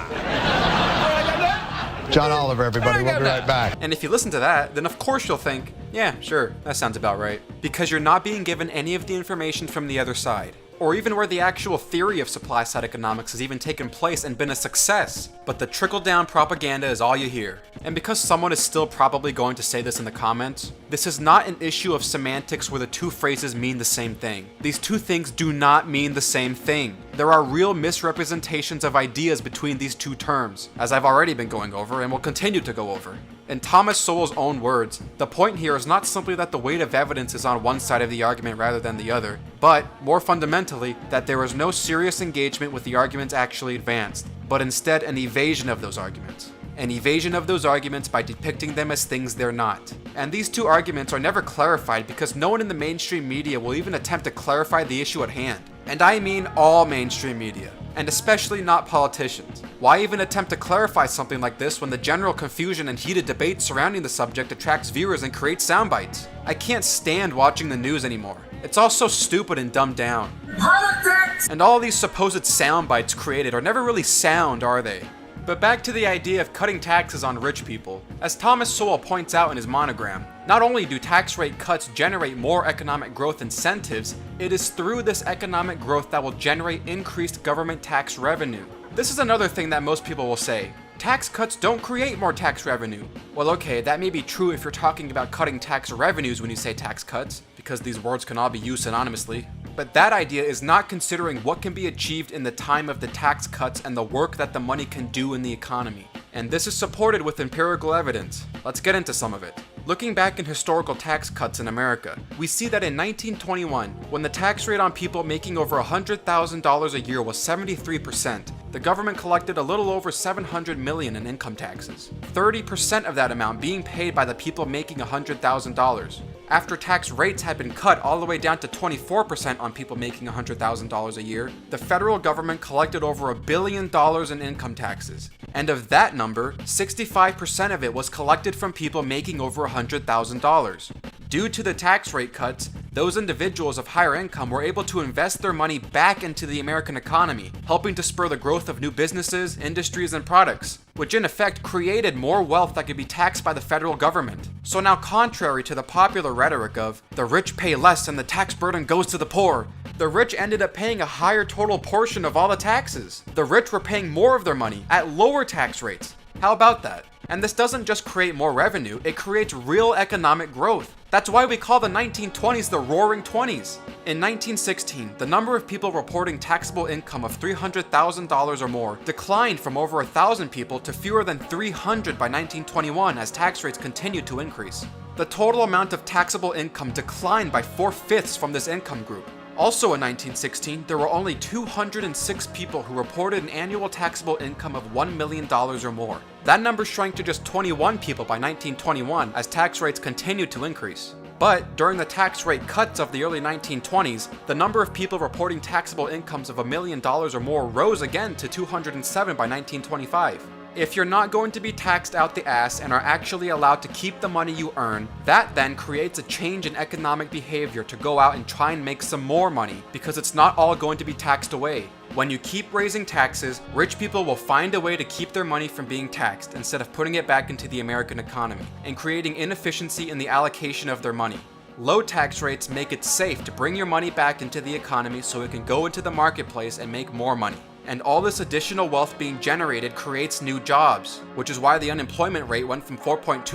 John Oliver, everybody. We'll be right back. And if you listen to that, then of course you'll think, yeah, sure, that sounds about right. Because you're not being given any of the information from the other side. or even where the actual theory of supply-side economics has even taken place and been a success. But the trickle-down propaganda is all you hear. And because someone is still probably going to say this in the comments, this is not an issue of semantics where the two phrases mean the same thing. These two things do not mean the same thing. There are real misrepresentations of ideas between these two terms, as I've already been going over and will continue to go over. In Thomas Sowell's own words, the point here is not simply that the weight of evidence is on one side of the argument rather than the other, but, more fundamentally, that there is no serious engagement with the arguments actually advanced, but instead an evasion of those arguments. An evasion of those arguments by depicting them as things they're not. And these two arguments are never clarified because no one in the mainstream media will even attempt to clarify the issue at hand. And I mean all mainstream media, and especially not politicians. Why even attempt to clarify something like this when the general confusion and heated debate surrounding the subject attracts viewers and creates sound bites? I can't stand watching the news anymore. It's all so stupid and dumbed down. Politics! And all these supposed sound bites created are never really sound, are they? But back to the idea of cutting taxes on rich people. As Thomas Sowell points out in his monogram, not only do tax rate cuts generate more economic growth incentives, it is through this economic growth that will generate increased government tax revenue. This is another thing that most people will say. Tax cuts don't create more tax revenue. Well, okay, that may be true if you're talking about cutting tax revenues when you say tax cuts, because these words can all be used synonymously. But that idea is not considering what can be achieved in the time of the tax cuts and the work that the money can do in the economy. And this is supported with empirical evidence. Let's get into some of it. Looking back in historical tax cuts in America, we see that in 1921, when the tax rate on people making over $100,000 a year was 73%, the government collected a little over $700 million in income taxes, 30% of that amount being paid by the people making $100,000. After tax rates had been cut all the way down to 24% on people making $100,000 a year, the federal government collected over $1 billion in income taxes. And of that number, 65% of it was collected from people making over $100,000. Due to the tax rate cuts, those individuals of higher income were able to invest their money back into the American economy, helping to spur the growth of new businesses, industries, and products, which in effect created more wealth that could be taxed by the federal government. So now, contrary to the popular rhetoric of the rich pay less and the tax burden goes to the poor, the rich ended up paying a higher total portion of all the taxes. The rich were paying more of their money at lower tax rates. How about that? And this doesn't just create more revenue, it creates real economic growth. That's why we call the 1920s the Roaring Twenties. In 1916, the number of people reporting taxable income of $300,000 or more declined from over 1,000 people to fewer than 300 by 1921 as tax rates continued to increase. The total amount of taxable income declined by 4/5 from this income group. Also in 1916, there were only 206 people who reported an annual taxable income of $1 million or more. That number shrank to just 21 people by 1921 as tax rates continued to increase. But during the tax rate cuts of the early 1920s, the number of people reporting taxable incomes of $1 million or more rose again to 207 by 1925. If you're not going to be taxed out the ass and are actually allowed to keep the money you earn, that then creates a change in economic behavior to go out and try and make some more money, because it's not all going to be taxed away. When you keep raising taxes, rich people will find a way to keep their money from being taxed instead of putting it back into the American economy and creating inefficiency in the allocation of their money. Low tax rates make it safe to bring your money back into the economy so it can go into the marketplace and make more money. And all this additional wealth being generated creates new jobs, which is why the unemployment rate went from 4.2%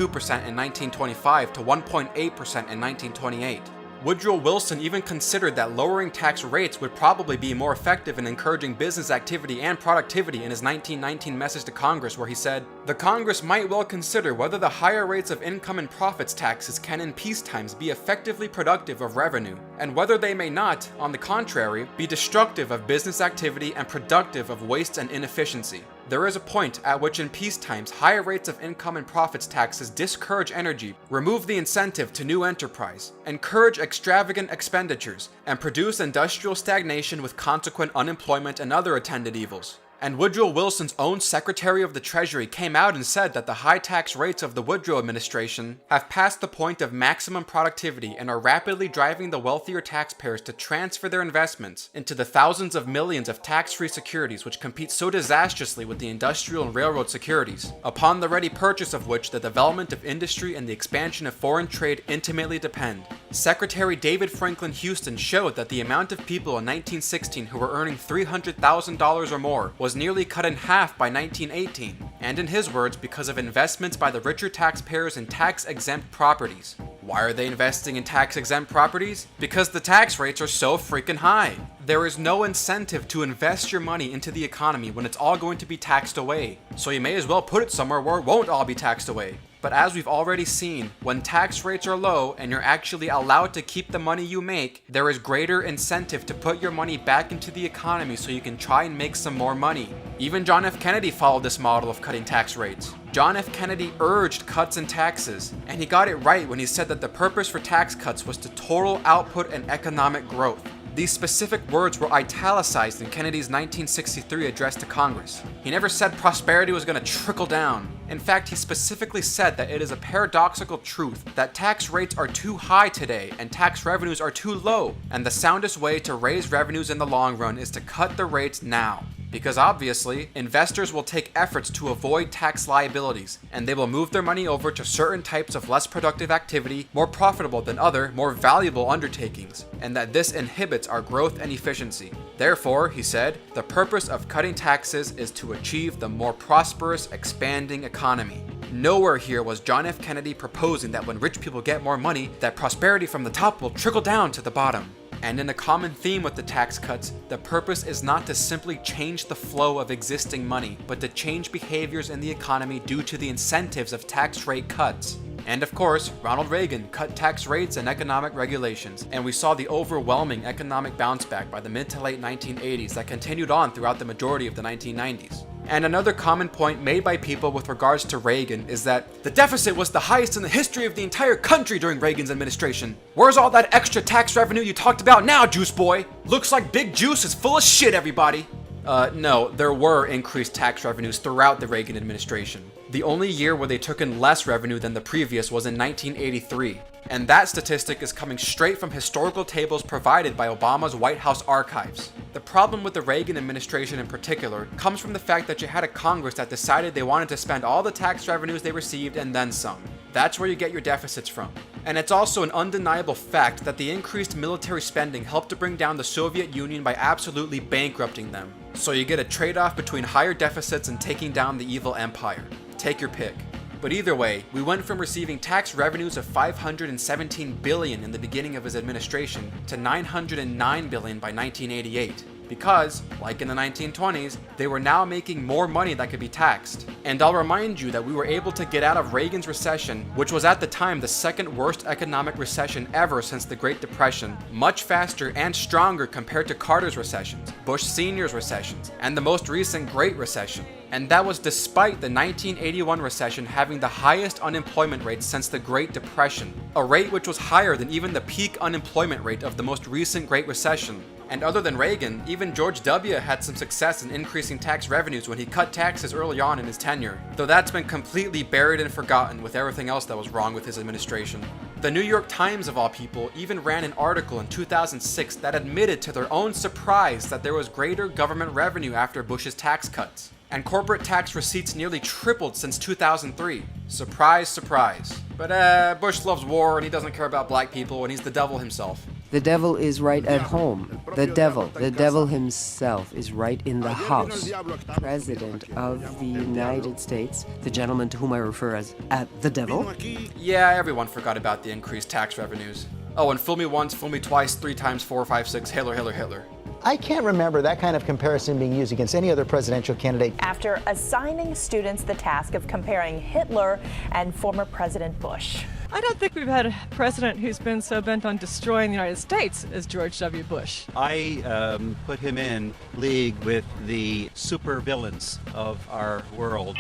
in 1925 to 1.8% in 1928. Woodrow Wilson even considered that lowering tax rates would probably be more effective in encouraging business activity and productivity in his 1919 message to Congress, where he said, "The Congress might well consider whether the higher rates of income and profits taxes can in peace times be effectively productive of revenue, and whether they may not, on the contrary, be destructive of business activity and productive of waste and inefficiency. There is a point at which in peace times higher rates of income and profits taxes discourage energy, remove the incentive to new enterprise, encourage extravagant expenditures, and produce industrial stagnation with consequent unemployment and other attendant evils. And Woodrow Wilson's own Secretary of the Treasury came out and said that the high tax rates of the Woodrow administration have passed the point of maximum productivity and are rapidly driving the wealthier taxpayers to transfer their investments into the thousands of millions of tax-free securities which compete so disastrously with the industrial and railroad securities, upon the ready purchase of which the development of industry and the expansion of foreign trade intimately depend. Secretary David Franklin Houston showed that the amount of people in 1916 who were earning $300,000 or more was nearly cut in half by 1918, and in his words, because of investments by the richer taxpayers in tax-exempt properties. Why are they investing in tax-exempt properties? Because the tax rates are so freaking high. There is no incentive to invest your money into the economy when it's all going to be taxed away, so you may as well put it somewhere where it won't all be taxed away. But as we've already seen, when tax rates are low and you're actually allowed to keep the money you make, there is greater incentive to put your money back into the economy so you can try and make some more money. Even John F. Kennedy followed this model of cutting tax rates. John F. Kennedy urged cuts in taxes, and he got it right when he said that the purpose for tax cuts was to total output and economic growth. These specific words were italicized in Kennedy's 1963 address to Congress. He never said prosperity was going to trickle down. In fact, he specifically said that it is a paradoxical truth that tax rates are too high today and tax revenues are too low, and the soundest way to raise revenues in the long run is to cut the rates now. Because obviously, investors will take efforts to avoid tax liabilities, and they will move their money over to certain types of less productive activity, more profitable than other, more valuable undertakings, and that this inhibits our growth and efficiency. Therefore, he said, the purpose of cutting taxes is to achieve the more prosperous, expanding economy. Nowhere here was John F. Kennedy proposing that when rich people get more money, that prosperity from the top will trickle down to the bottom. And in a common theme with the tax cuts, the purpose is not to simply change the flow of existing money, but to change behaviors in the economy due to the incentives of tax rate cuts. And of course, Ronald Reagan cut tax rates and economic regulations, and we saw the overwhelming economic bounce back by the mid to late 1980s that continued on throughout the majority of the 1990s. And another common point made by people with regards to Reagan is that the deficit was the highest in the history of the entire country during Reagan's administration. Where's all that extra tax revenue you talked about now, Juice Boy? Looks like Big Juice is full of shit, everybody. No, there were increased tax revenues throughout the Reagan administration. The only year where they took in less revenue than the previous was in 1983. And that statistic is coming straight from historical tables provided by Obama's White House archives. The problem with the Reagan administration in particular comes from the fact that you had a Congress that decided they wanted to spend all the tax revenues they received and then some. That's where you get your deficits from. And it's also an undeniable fact that the increased military spending helped to bring down the Soviet Union by absolutely bankrupting them. So you get a trade-off between higher deficits and taking down the evil empire. Take your pick. But either way, we went from receiving tax revenues of $517 billion in the beginning of his administration to $909 billion by 1988. Because, like in the 1920s, they were now making more money that could be taxed. And I'll remind you that we were able to get out of Reagan's recession, which was at the time the second worst economic recession ever since the Great Depression, much faster and stronger compared to Carter's recessions, Bush Sr.'s recessions, and the most recent Great Recession. And that was despite the 1981 recession having the highest unemployment rate since the Great Depression, a rate which was higher than even the peak unemployment rate of the most recent Great Recession. And other than Reagan, even George W. had some success in increasing tax revenues when he cut taxes early on in his tenure, though that's been completely buried and forgotten with everything else that was wrong with his administration. The New York Times, of all people, even ran an article in 2006 that admitted to their own surprise that there was greater government revenue after Bush's tax cuts. And corporate tax receipts nearly tripled since 2003. Surprise, surprise. But Bush loves war and he doesn't care about black people and he's the devil himself. The devil is right at home. The devil himself is right in the house. President of the United States, the gentleman to whom I refer as the devil. Yeah, everyone forgot about the increased tax revenues. Oh, and fool me once, fool me twice, 3 times 4, 5, 6, Hitler, Hitler, Hitler. I can't remember that kind of comparison being used against any other presidential candidate. After assigning students the task of comparing Hitler and former President Bush. I don't think we've had a president who's been so bent on destroying the United States as George W. Bush. I put him in league with the super villains of our world.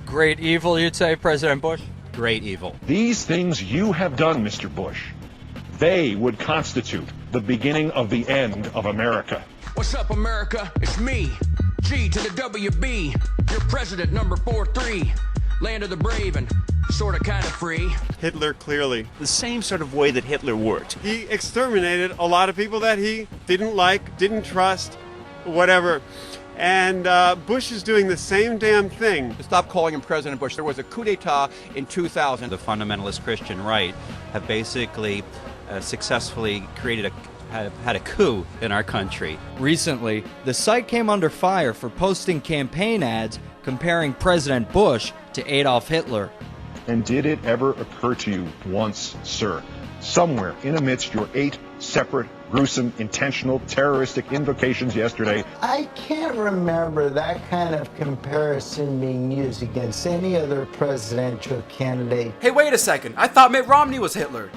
Great evil, you'd say, President Bush? Great evil. These things you have done, Mr. Bush, They would constitute the beginning of the end of America. What's up, America? It's me, G to the WB, your president number 43, land of the brave and sorta kinda free. Hitler clearly, the same sort of way that Hitler worked. He exterminated a lot of people that he didn't like, didn't trust, whatever. And Bush is doing the same damn thing. Stop calling him President Bush. There was a coup d'etat in 2000. The fundamentalist Christian right have basically successfully created had a coup in our country. Recently, the site came under fire for posting campaign ads comparing President Bush to Adolf Hitler. And did it ever occur to you once, sir, somewhere in amidst your 8 separate, gruesome, intentional, terroristic invocations yesterday? I can't remember that kind of comparison being used against any other presidential candidate. Hey, wait a second. I thought Mitt Romney was Hitler.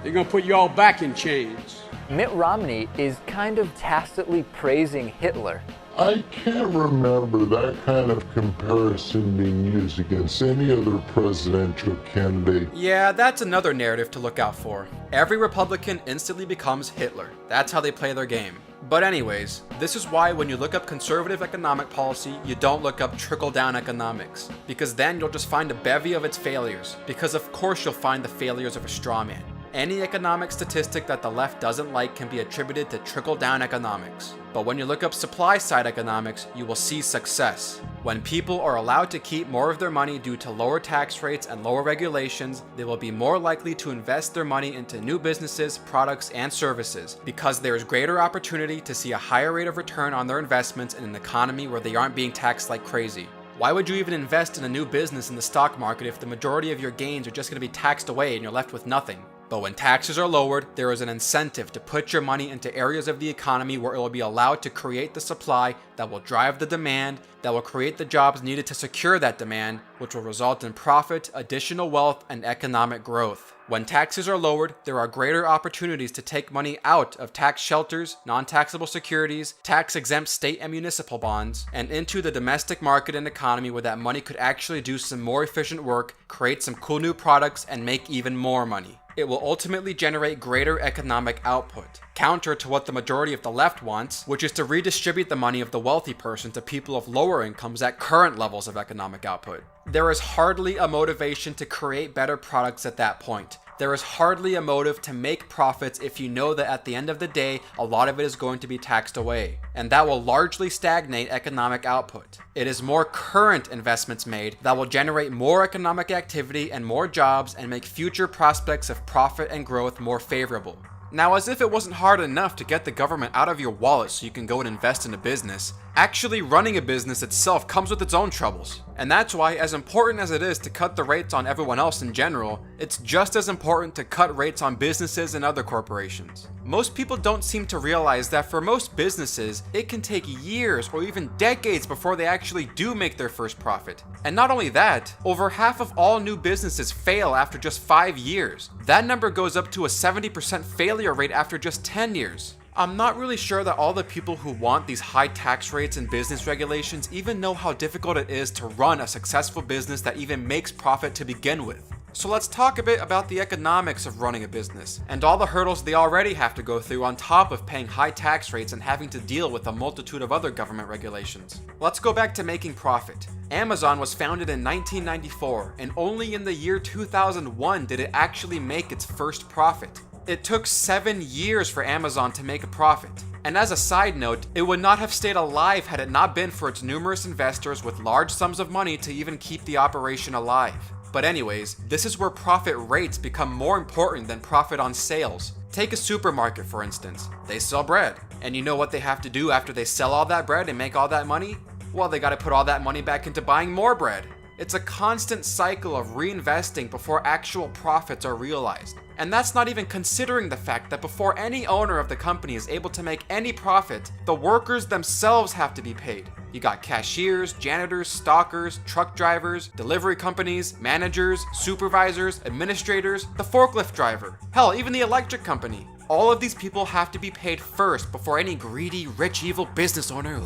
They're gonna put you all back in chains. Mitt Romney is kind of tacitly praising Hitler. I can't remember that kind of comparison being used against any other presidential candidate. Yeah, that's another narrative to look out for. Every Republican instantly becomes Hitler. That's how they play their game. But anyways, this is why when you look up conservative economic policy, you don't look up trickle-down economics. Because then you'll just find a bevy of its failures. Because of course you'll find the failures of a straw man. Any economic statistic that the left doesn't like can be attributed to trickle-down economics. But when you look up supply-side economics, you will see success. When people are allowed to keep more of their money due to lower tax rates and lower regulations, they will be more likely to invest their money into new businesses, products, and services, because there is greater opportunity to see a higher rate of return on their investments in an economy where they aren't being taxed like crazy. Why would you even invest in a new business in the stock market if the majority of your gains are just going to be taxed away and you're left with nothing? But when taxes are lowered, there is an incentive to put your money into areas of the economy where it will be allowed to create the supply that will drive the demand, that will create the jobs needed to secure that demand, which will result in profit, additional wealth, and economic growth. When taxes are lowered, there are greater opportunities to take money out of tax shelters, non-taxable securities, tax-exempt state and municipal bonds, and into the domestic market and economy where that money could actually do some more efficient work, create some cool new products, and make even more money. It will ultimately generate greater economic output, counter to what the majority of the left wants, which is to redistribute the money of the wealthy person to people of lower incomes at current levels of economic output. There is hardly a motivation to create better products at that point. There is hardly a motive to make profits if you know that at the end of the day, a lot of it is going to be taxed away, and that will largely stagnate economic output. It is more current investments made that will generate more economic activity and more jobs and make future prospects of profit and growth more favorable. Now, as if it wasn't hard enough to get the government out of your wallet so you can go and invest in a business, actually running a business itself comes with its own troubles. And that's why, as important as it is to cut the rates on everyone else in general, it's just as important to cut rates on businesses and other corporations. Most people don't seem to realize that for most businesses, it can take years or even decades before they actually do make their first profit. And not only that, over half of all new businesses fail after just 5 years. That number goes up to a 70% failure rate after just 10 years. I'm not really sure that all the people who want these high tax rates and business regulations even know how difficult it is to run a successful business that even makes profit to begin with. So let's talk a bit about the economics of running a business, and all the hurdles they already have to go through on top of paying high tax rates and having to deal with a multitude of other government regulations. Let's go back to making profit. Amazon was founded in 1994, and only in the year 2001 did it actually make its first profit. It took 7 years for Amazon to make a profit. And as a side note, it would not have stayed alive had it not been for its numerous investors with large sums of money to even keep the operation alive. But anyways, this is where profit rates become more important than profit on sales. Take a supermarket for instance. They sell bread. And you know what they have to do after they sell all that bread and make all that money? Well, they gotta put all that money back into buying more bread. It's a constant cycle of reinvesting before actual profits are realized. And that's not even considering the fact that before any owner of the company is able to make any profit, the workers themselves have to be paid. You got cashiers, janitors, stockers, truck drivers, delivery companies, managers, supervisors, administrators, the forklift driver, hell, even the electric company. All of these people have to be paid first before any greedy, rich, evil business owner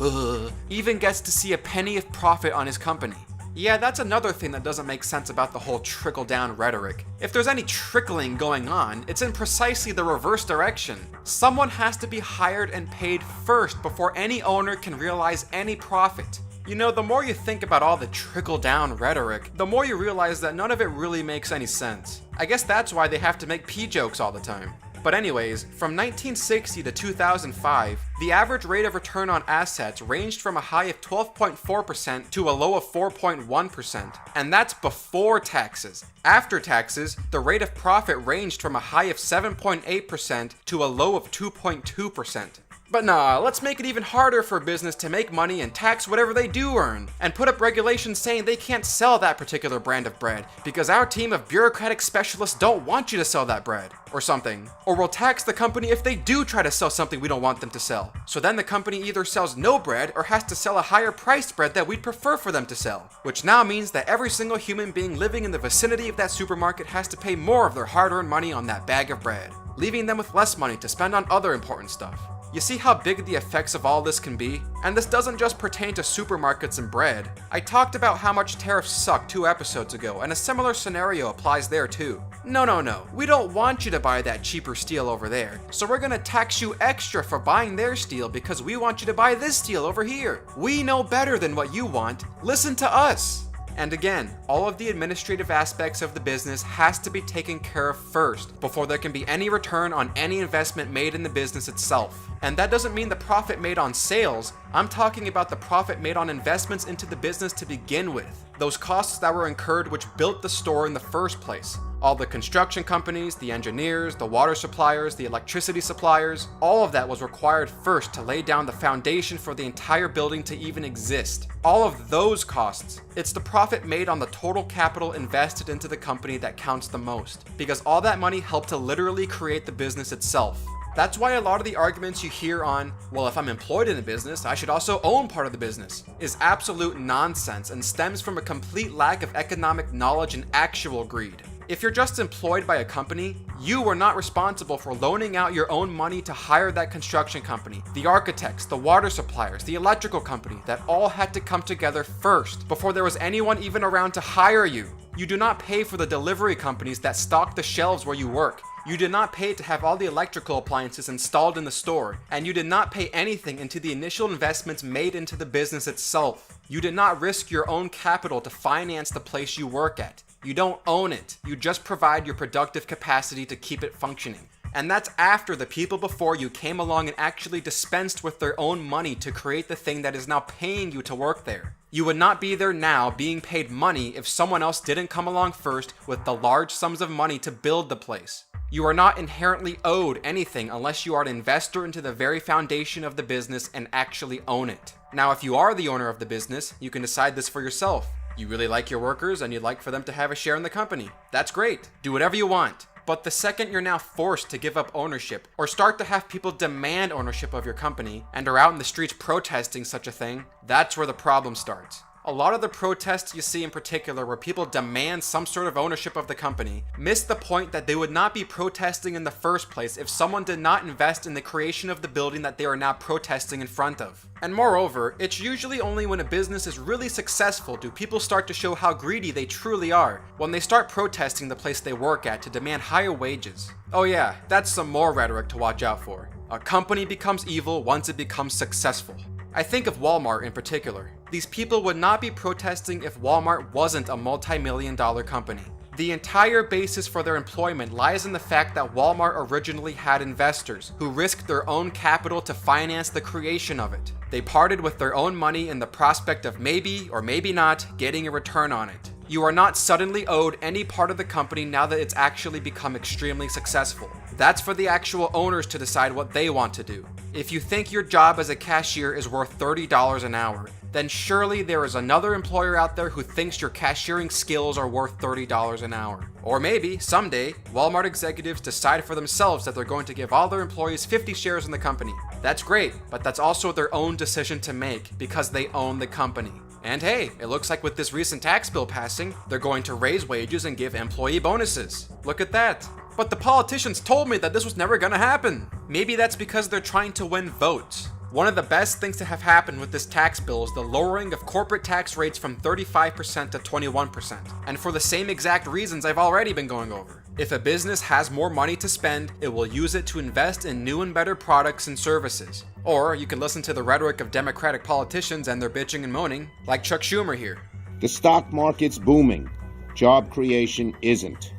even gets to see a penny of profit on his company. Yeah, that's another thing that doesn't make sense about the whole trickle-down rhetoric. If there's any trickling going on, it's in precisely the reverse direction. Someone has to be hired and paid first before any owner can realize any profit. You know, the more you think about all the trickle-down rhetoric, the more you realize that none of it really makes any sense. I guess that's why they have to make pee jokes all the time. But anyways, from 1960 to 2005, the average rate of return on assets ranged from a high of 12.4% to a low of 4.1%, and that's before taxes. After taxes, the rate of profit ranged from a high of 7.8% to a low of 2.2%. But nah, let's make it even harder for business to make money and tax whatever they do earn, and put up regulations saying they can't sell that particular brand of bread because our team of bureaucratic specialists don't want you to sell that bread, or something. Or we'll tax the company if they do try to sell something we don't want them to sell. So then the company either sells no bread or has to sell a higher priced bread that we'd prefer for them to sell, which now means that every single human being living in the vicinity of that supermarket has to pay more of their hard-earned money on that bag of bread, leaving them with less money to spend on other important stuff. You see how big the effects of all this can be? And this doesn't just pertain to supermarkets and bread. I talked about how much tariffs suck 2 episodes ago, and a similar scenario applies there too. No, we don't want you to buy that cheaper steel over there, so we're gonna tax you extra for buying their steel because we want you to buy this steel over here. We know better than what you want. Listen to us. And again, all of the administrative aspects of the business has to be taken care of first before there can be any return on any investment made in the business itself. And that doesn't mean the profit made on sales. I'm talking about the profit made on investments into the business to begin with. Those costs that were incurred which built the store in the first place. All the construction companies, the engineers, the water suppliers, the electricity suppliers, all of that was required first to lay down the foundation for the entire building to even exist. All of those costs. It's the profit made on the total capital invested into the company that counts the most, because all that money helped to literally create the business itself. That's why a lot of the arguments you hear on, well, if I'm employed in a business, I should also own part of the business, is absolute nonsense and stems from a complete lack of economic knowledge and actual greed. If you're just employed by a company, you are not responsible for loaning out your own money to hire that construction company, the architects, the water suppliers, the electrical company that all had to come together first before there was anyone even around to hire you. You do not pay for the delivery companies that stock the shelves where you work. You did not pay to have all the electrical appliances installed in the store, and you did not pay anything into the initial investments made into the business itself. You did not risk your own capital to finance the place you work at. You don't own it. You just provide your productive capacity to keep it functioning. And that's after the people before you came along and actually dispensed with their own money to create the thing that is now paying you to work there. You would not be there now being paid money if someone else didn't come along first with the large sums of money to build the place. You are not inherently owed anything unless you are an investor into the very foundation of the business and actually own it. Now, if you are the owner of the business, you can decide this for yourself. You really like your workers and you'd like for them to have a share in the company. That's great. Do whatever you want. But the second you're now forced to give up ownership or start to have people demand ownership of your company and are out in the streets protesting such a thing, that's where the problem starts. A lot of the protests you see in particular where people demand some sort of ownership of the company miss the point that they would not be protesting in the first place if someone did not invest in the creation of the building that they are now protesting in front of. And moreover, it's usually only when a business is really successful do people start to show how greedy they truly are, when they start protesting the place they work at to demand higher wages. Oh yeah, that's some more rhetoric to watch out for. A company becomes evil once it becomes successful. I think of Walmart in particular. These people would not be protesting if Walmart wasn't a multi-million-dollar company. The entire basis for their employment lies in the fact that Walmart originally had investors who risked their own capital to finance the creation of it. They parted with their own money in the prospect of maybe or maybe not getting a return on it. You are not suddenly owed any part of the company now that it's actually become extremely successful. That's for the actual owners to decide what they want to do. If you think your job as a cashier is worth $30 an hour, then surely there is another employer out there who thinks your cashiering skills are worth $30 an hour. Or maybe, someday, Walmart executives decide for themselves that they're going to give all their employees 50 shares in the company. That's great, but that's also their own decision to make because they own the company. And hey, it looks like with this recent tax bill passing, they're going to raise wages and give employee bonuses. Look at that. But the politicians told me that this was never gonna happen. Maybe that's because they're trying to win votes. One of the best things to have happened with this tax bill is the lowering of corporate tax rates from 35% to 21%, and for the same exact reasons I've already been going over. If a business has more money to spend, it will use it to invest in new and better products and services. Or you can listen to the rhetoric of Democratic politicians and their bitching and moaning, like Chuck Schumer here. The stock market's booming. Job creation isn't.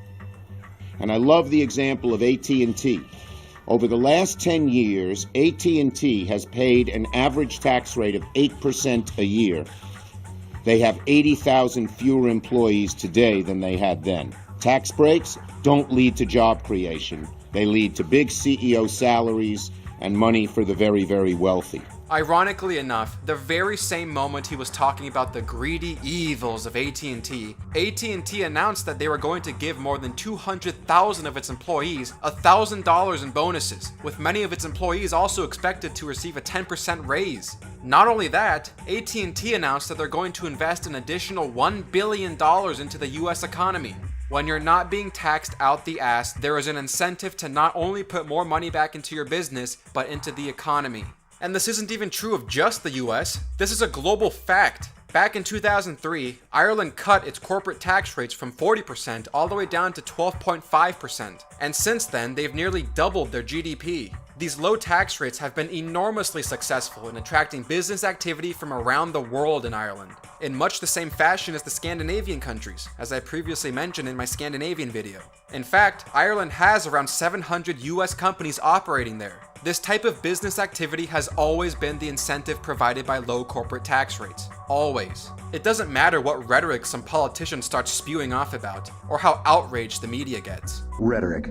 And I love the example of AT&T. Over the last 10 years, AT&T has paid an average tax rate of 8% a year. They have 80,000 fewer employees today than they had then. Tax breaks don't lead to job creation. They lead to big CEO salaries and money for the very, very wealthy. Ironically enough, the very same moment he was talking about the greedy evils of AT&T announced that they were going to give more than 200,000 of its employees $1,000 in bonuses, with many of its employees also expected to receive a 10% raise. Not only that, AT&T announced that they're going to invest an additional $1 billion into the US economy. When you're not being taxed out the ass, there is an incentive to not only put more money back into your business, but into the economy. And this isn't even true of just the US. This is a global fact. Back in 2003, Ireland cut its corporate tax rates from 40% all the way down to 12.5%. And since then, they've nearly doubled their GDP. These low tax rates have been enormously successful in attracting business activity from around the world in Ireland, in much the same fashion as the Scandinavian countries, as I previously mentioned in my Scandinavian video. In fact, Ireland has around 700 US companies operating there. This type of business activity has always been the incentive provided by low corporate tax rates. Always. It doesn't matter what rhetoric some politician starts spewing off about, or how outraged the media gets. Rhetoric.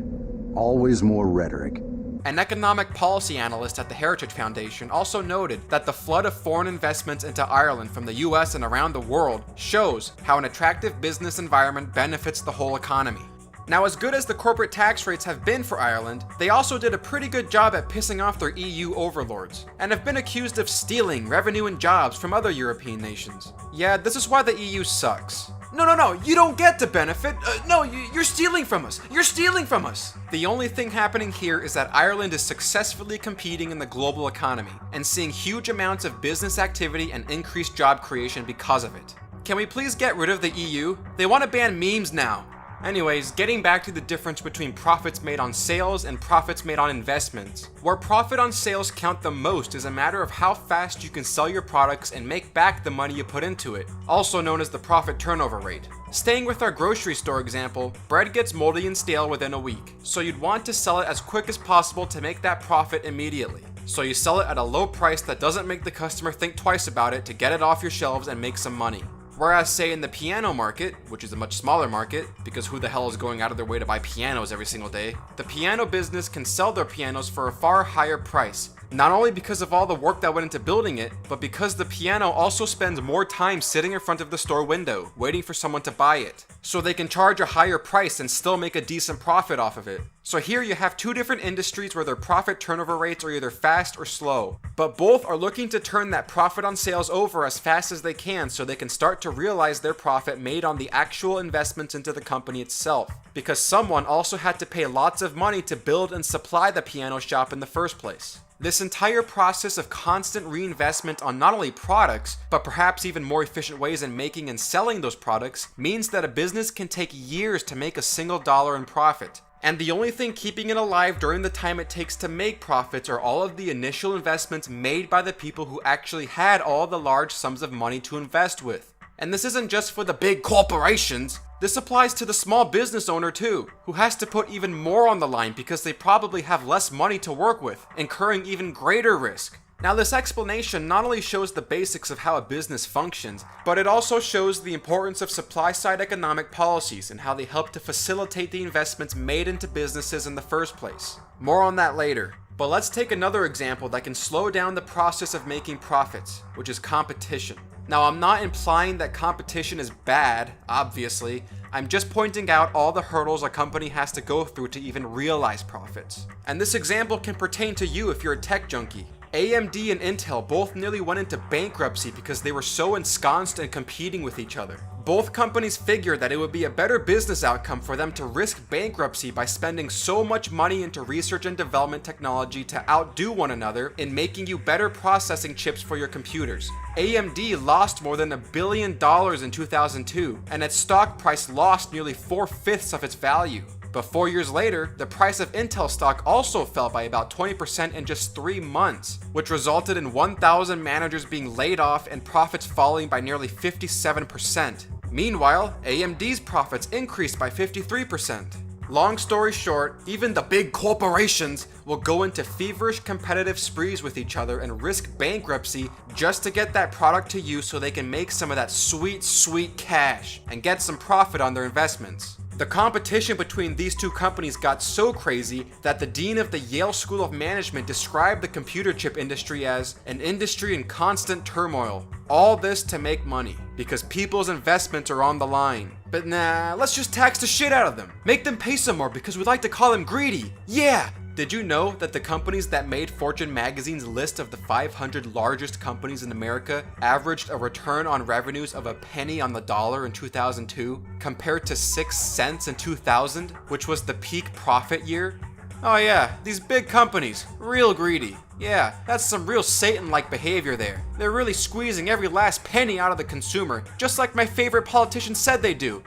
Always more rhetoric. An economic policy analyst at the Heritage Foundation also noted that the flood of foreign investments into Ireland from the US and around the world shows how an attractive business environment benefits the whole economy. Now, as good as the corporate tax rates have been for Ireland, they also did a pretty good job at pissing off their EU overlords, and have been accused of stealing revenue and jobs from other European nations. Yeah, this is why the EU sucks. No, you don't get to benefit. No, you're stealing from us. You're stealing from us. The only thing happening here is that Ireland is successfully competing in the global economy and seeing huge amounts of business activity and increased job creation because of it. Can we please get rid of the EU? They want to ban memes now. Anyways, getting back to the difference between profits made on sales and profits made on investments. Where profit on sales count the most is a matter of how fast you can sell your products and make back the money you put into it, also known as the profit turnover rate. Staying with our grocery store example, bread gets moldy and stale within a week, so you'd want to sell it as quick as possible to make that profit immediately. So you sell it at a low price that doesn't make the customer think twice about it to get it off your shelves and make some money. Whereas, say, in the piano market, which is a much smaller market, because who the hell is going out of their way to buy pianos every single day, the piano business can sell their pianos for a far higher price. Not only because of all the work that went into building it, but because the piano also spends more time sitting in front of the store window, waiting for someone to buy it. So they can charge a higher price and still make a decent profit off of it. So here you have two different industries where their profit turnover rates are either fast or slow, but both are looking to turn that profit on sales over as fast as they can so they can start to realize their profit made on the actual investments into the company itself, because someone also had to pay lots of money to build and supply the piano shop in the first place. This entire process of constant reinvestment on not only products, but perhaps even more efficient ways in making and selling those products, means that a business can take years to make a single dollar in profit. And the only thing keeping it alive during the time it takes to make profits are all of the initial investments made by the people who actually had all the large sums of money to invest with. And this isn't just for the big corporations. This applies to the small business owner too, who has to put even more on the line because they probably have less money to work with, incurring even greater risk. Now, this explanation not only shows the basics of how a business functions, but it also shows the importance of supply-side economic policies and how they help to facilitate the investments made into businesses in the first place. More on that later. But let's take another example that can slow down the process of making profits, which is competition. Now, I'm not implying that competition is bad, obviously. I'm just pointing out all the hurdles a company has to go through to even realize profits. And this example can pertain to you if you're a tech junkie. AMD and Intel both nearly went into bankruptcy because they were so ensconced and competing with each other. both companies figured that it would be a better business outcome for them to risk bankruptcy by spending so much money into research and development technology to outdo one another in making you better processing chips for your computers. AMD lost more than $1 billion in 2002, and its stock price lost nearly 4/5 of its value. But 4 years later, the price of Intel stock also fell by about 20% in just 3 months, which resulted in 1,000 managers being laid off and profits falling by nearly 57%. Meanwhile, AMD's profits increased by 53%. Long story short, even the big corporations will go into feverish competitive sprees with each other and risk bankruptcy just to get that product to you so they can make some of that sweet, sweet cash and get some profit on their investments. The competition between these two companies got so crazy that the dean of the Yale School of Management described the computer chip industry as an industry in constant turmoil. All this to make money, because people's investments are on the line. But nah, let's just tax the shit out of them. Make them pay some more because we like to call them greedy. Yeah! Did you know that the companies that made Fortune magazine's list of the 500 largest companies in America averaged a return on revenues of a penny on the dollar in 2002 compared to 6 cents in 2000, which was the peak profit year? Oh yeah, these big companies, real greedy. Yeah, that's some real Satan-like behavior there. They're really squeezing every last penny out of the consumer, just like my favorite politicians said they do.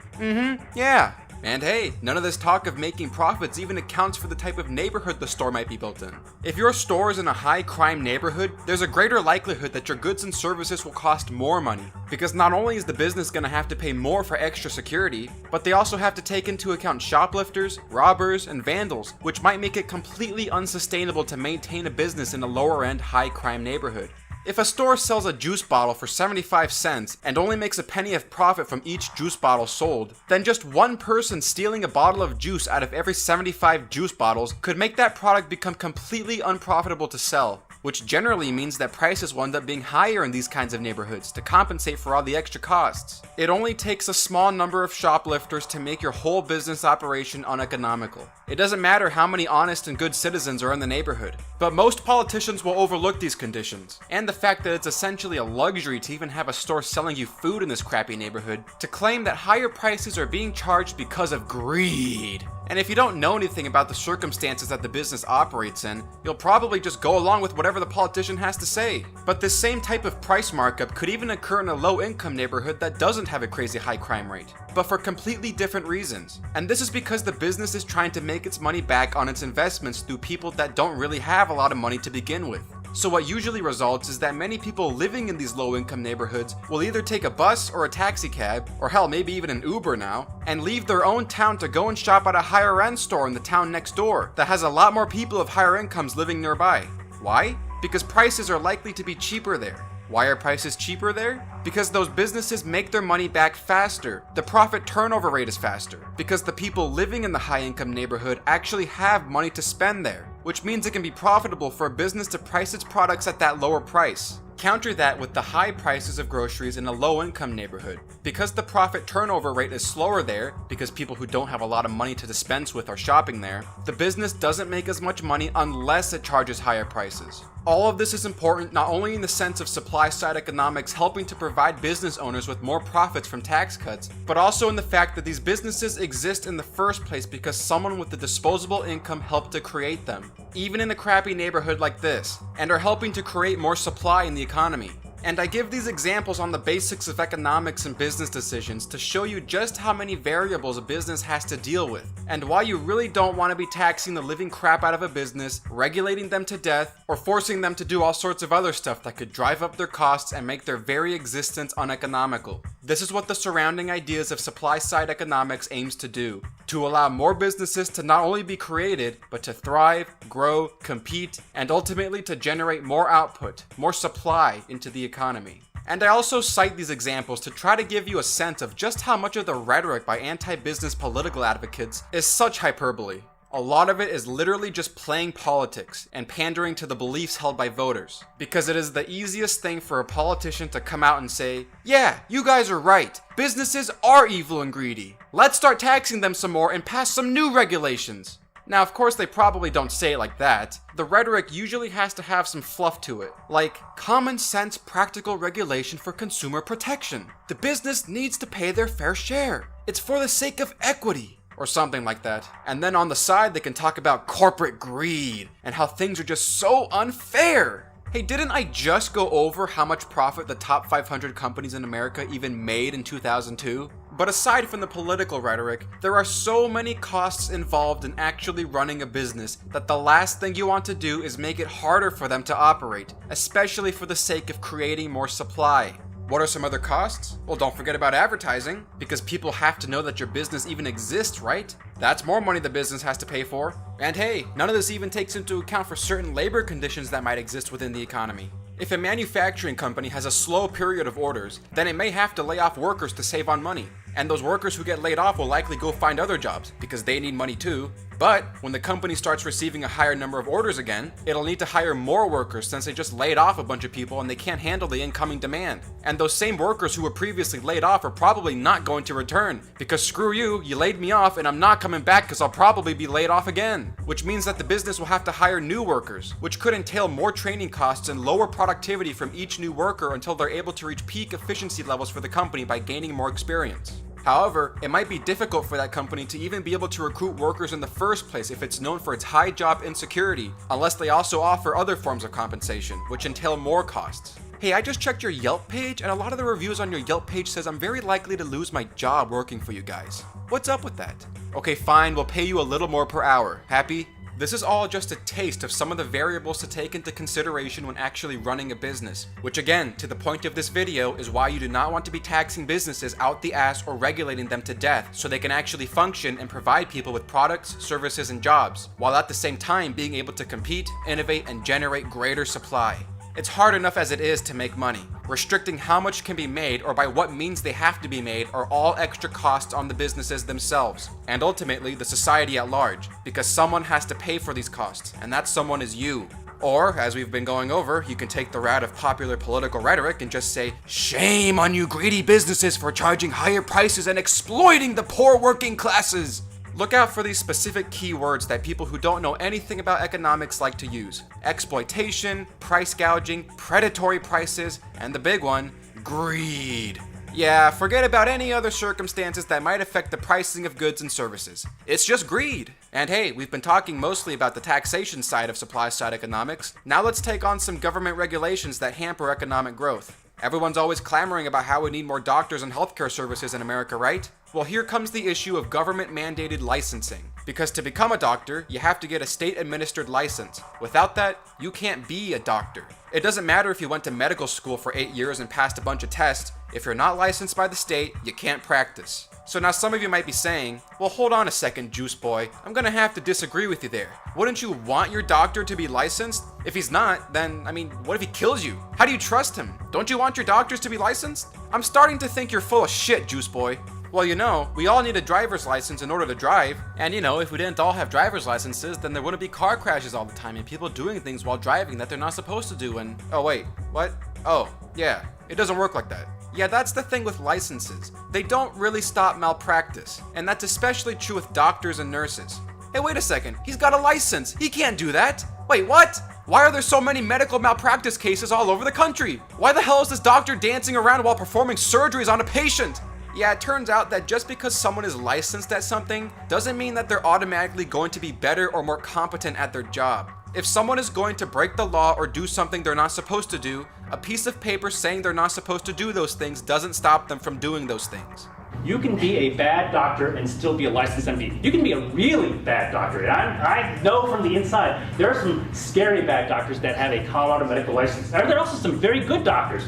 Yeah. And hey, none of this talk of making profits even accounts for the type of neighborhood the store might be built in. If your store is in a high crime neighborhood, there's a greater likelihood that your goods and services will cost more money. Because not only is the business gonna have to pay more for extra security, but they also have to take into account shoplifters, robbers, and vandals, which might make it completely unsustainable to maintain a business in a lower end high crime neighborhood. If a store sells a juice bottle for 75 cents and only makes a penny of profit from each juice bottle sold, then just one person stealing a bottle of juice out of every 75 juice bottles could make that product become completely unprofitable to sell, which generally means that prices will end up being higher in these kinds of neighborhoods to compensate for all the extra costs. It only takes a small number of shoplifters to make your whole business operation uneconomical. It doesn't matter how many honest and good citizens are in the neighborhood, but most politicians will overlook these conditions, and the fact that it's essentially a luxury to even have a store selling you food in this crappy neighborhood, to claim that higher prices are being charged because of greed. And if you don't know anything about the circumstances that the business operates in, you'll probably just go along with whatever the politician has to say. But this same type of price markup could even occur in a low-income neighborhood that doesn't have a crazy high crime rate, but for completely different reasons. And this is because the business is trying to make its money back on its investments through people that don't really have a lot of money to begin with. So what usually results is that many people living in these low-income neighborhoods will either take a bus or a taxi cab, or hell, maybe even an Uber now, and leave their own town to go and shop at a higher-end store in the town next door that has a lot more people of higher incomes living nearby. Why? Because prices are likely to be cheaper there. Why are prices cheaper there? Because those businesses make their money back faster. The profit turnover rate is faster. Because the people living in the high-income neighborhood actually have money to spend there, which means it can be profitable for a business to price its products at that lower price. Counter that with the high prices of groceries in a low-income neighborhood. Because the profit turnover rate is slower there, because people who don't have a lot of money to dispense with are shopping there, the business doesn't make as much money unless it charges higher prices. All of this is important not only in the sense of supply-side economics helping to provide business owners with more profits from tax cuts, but also in the fact that these businesses exist in the first place because someone with the disposable income helped to create them, even in a crappy neighborhood like this, and are helping to create more supply in the economy. And I give these examples on the basics of economics and business decisions to show you just how many variables a business has to deal with, and why you really don't want to be taxing the living crap out of a business, regulating them to death, or forcing them to do all sorts of other stuff that could drive up their costs and make their very existence uneconomical. This is what the surrounding ideas of supply-side economics aims to do, to allow more businesses to not only be created, but to thrive, grow, compete, and ultimately to generate more output, more supply into the economy. And I also cite these examples to try to give you a sense of just how much of the rhetoric by anti-business political advocates is such hyperbole. A lot of it is literally just playing politics and pandering to the beliefs held by voters, because it is the easiest thing for a politician to come out and say, yeah, you guys are right, businesses are evil and greedy. Let's start taxing them some more and pass some new regulations. Now, of course, they probably don't say it like that. The rhetoric usually has to have some fluff to it, like common sense practical regulation for consumer protection. The business needs to pay their fair share. It's for the sake of equity. Or something like that. And then on the side, they can talk about corporate greed and how things are just so unfair. Hey, didn't I just go over how much profit the top 500 companies in America even made in 2002? But aside from the political rhetoric, there are so many costs involved in actually running a business that the last thing you want to do is make it harder for them to operate, especially for the sake of creating more supply. What are some other costs? Well, don't forget about advertising, because people have to know that your business even exists, right? That's more money the business has to pay for. And hey, none of this even takes into account for certain labor conditions that might exist within the economy. If a manufacturing company has a slow period of orders, then it may have to lay off workers to save on money. And those workers who get laid off will likely go find other jobs, because they need money too. But when the company starts receiving a higher number of orders again, it'll need to hire more workers since they just laid off a bunch of people and they can't handle the incoming demand. And those same workers who were previously laid off are probably not going to return, because screw you, you laid me off and I'm not coming back because I'll probably be laid off again. Which means that the business will have to hire new workers, which could entail more training costs and lower productivity from each new worker until they're able to reach peak efficiency levels for the company by gaining more experience. However, it might be difficult for that company to even be able to recruit workers in the first place if it's known for its high job insecurity, unless they also offer other forms of compensation, which entail more costs. Hey, I just checked your Yelp page, and a lot of the reviews on your Yelp page says I'm very likely to lose my job working for you guys. What's up with that? Okay, fine, we'll pay you a little more per hour. Happy? This is all just a taste of some of the variables to take into consideration when actually running a business, which again, to the point of this video, is why you do not want to be taxing businesses out the ass or regulating them to death so they can actually function and provide people with products, services, and jobs, while at the same time being able to compete, innovate, and generate greater supply. It's hard enough as it is to make money. Restricting how much can be made or by what means they have to be made are all extra costs on the businesses themselves, and ultimately the society at large, because someone has to pay for these costs, and that someone is you. Or, as we've been going over, you can take the route of popular political rhetoric and just say, "Shame on you greedy businesses for charging higher prices and exploiting the poor working classes." Look out for these specific keywords that people who don't know anything about economics like to use. Exploitation, price gouging, predatory prices, and the big one, greed. Yeah, forget about any other circumstances that might affect the pricing of goods and services. It's just greed. And hey, we've been talking mostly about the taxation side of supply-side economics. Now let's take on some government regulations that hamper economic growth. Everyone's always clamoring about how we need more doctors and healthcare services in America, right? Well, here comes the issue of government-mandated licensing. Because to become a doctor, you have to get a state-administered license. Without that, you can't be a doctor. It doesn't matter if you went to medical school for 8 years and passed a bunch of tests. If you're not licensed by the state, you can't practice. So now some of you might be saying, well, hold on a second, Juice Boy. I'm gonna have to disagree with you there. Wouldn't you want your doctor to be licensed? If he's not, then, what if he kills you? How do you trust him? Don't you want your doctors to be licensed? I'm starting to think you're full of shit, Juice Boy. Well, we all need a driver's license in order to drive. And if we didn't all have driver's licenses, then there wouldn't be car crashes all the time and people doing things while driving that they're not supposed to do and... Oh, wait, what? Oh, yeah, it doesn't work like that. Yeah, that's the thing with licenses. They don't really stop malpractice. And that's especially true with doctors and nurses. Hey, wait a second, he's got a license. He can't do that. Wait, what? Why are there so many medical malpractice cases all over the country? Why the hell is this doctor dancing around while performing surgeries on a patient? Yeah, it turns out that just because someone is licensed at something doesn't mean that they're automatically going to be better or more competent at their job. If someone is going to break the law or do something they're not supposed to do, a piece of paper saying they're not supposed to do those things doesn't stop them from doing those things. You can be a bad doctor and still be a licensed MD. You can be a really bad doctor. And I know from the inside, there are some scary bad doctors that have a Colorado medical license. There are also some very good doctors.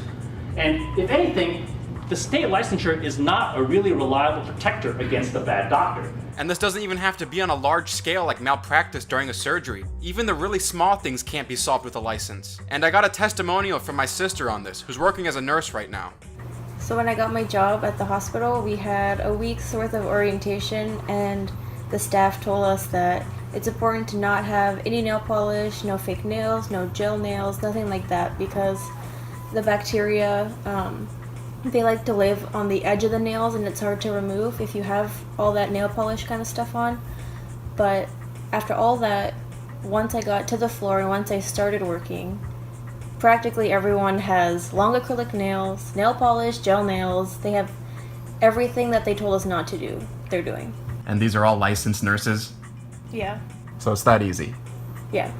And if anything, the state licensure is not a really reliable protector against the bad doctor. And this doesn't even have to be on a large scale like malpractice during a surgery. Even the really small things can't be solved with a license. And I got a testimonial from my sister on this, who's working as a nurse right now. So when I got my job at the hospital, we had a week's worth of orientation, and the staff told us that it's important to not have any nail polish, no fake nails, no gel nails, nothing like that, because the bacteria, they like to live on the edge of the nails and it's hard to remove if you have all that nail polish kind of stuff on. But after all that, once I got to the floor and once I started working, practically everyone has long acrylic nails, nail polish, gel nails. They have everything that they told us not to do, they're doing. And these are all licensed nurses? Yeah. So it's that easy. Yeah.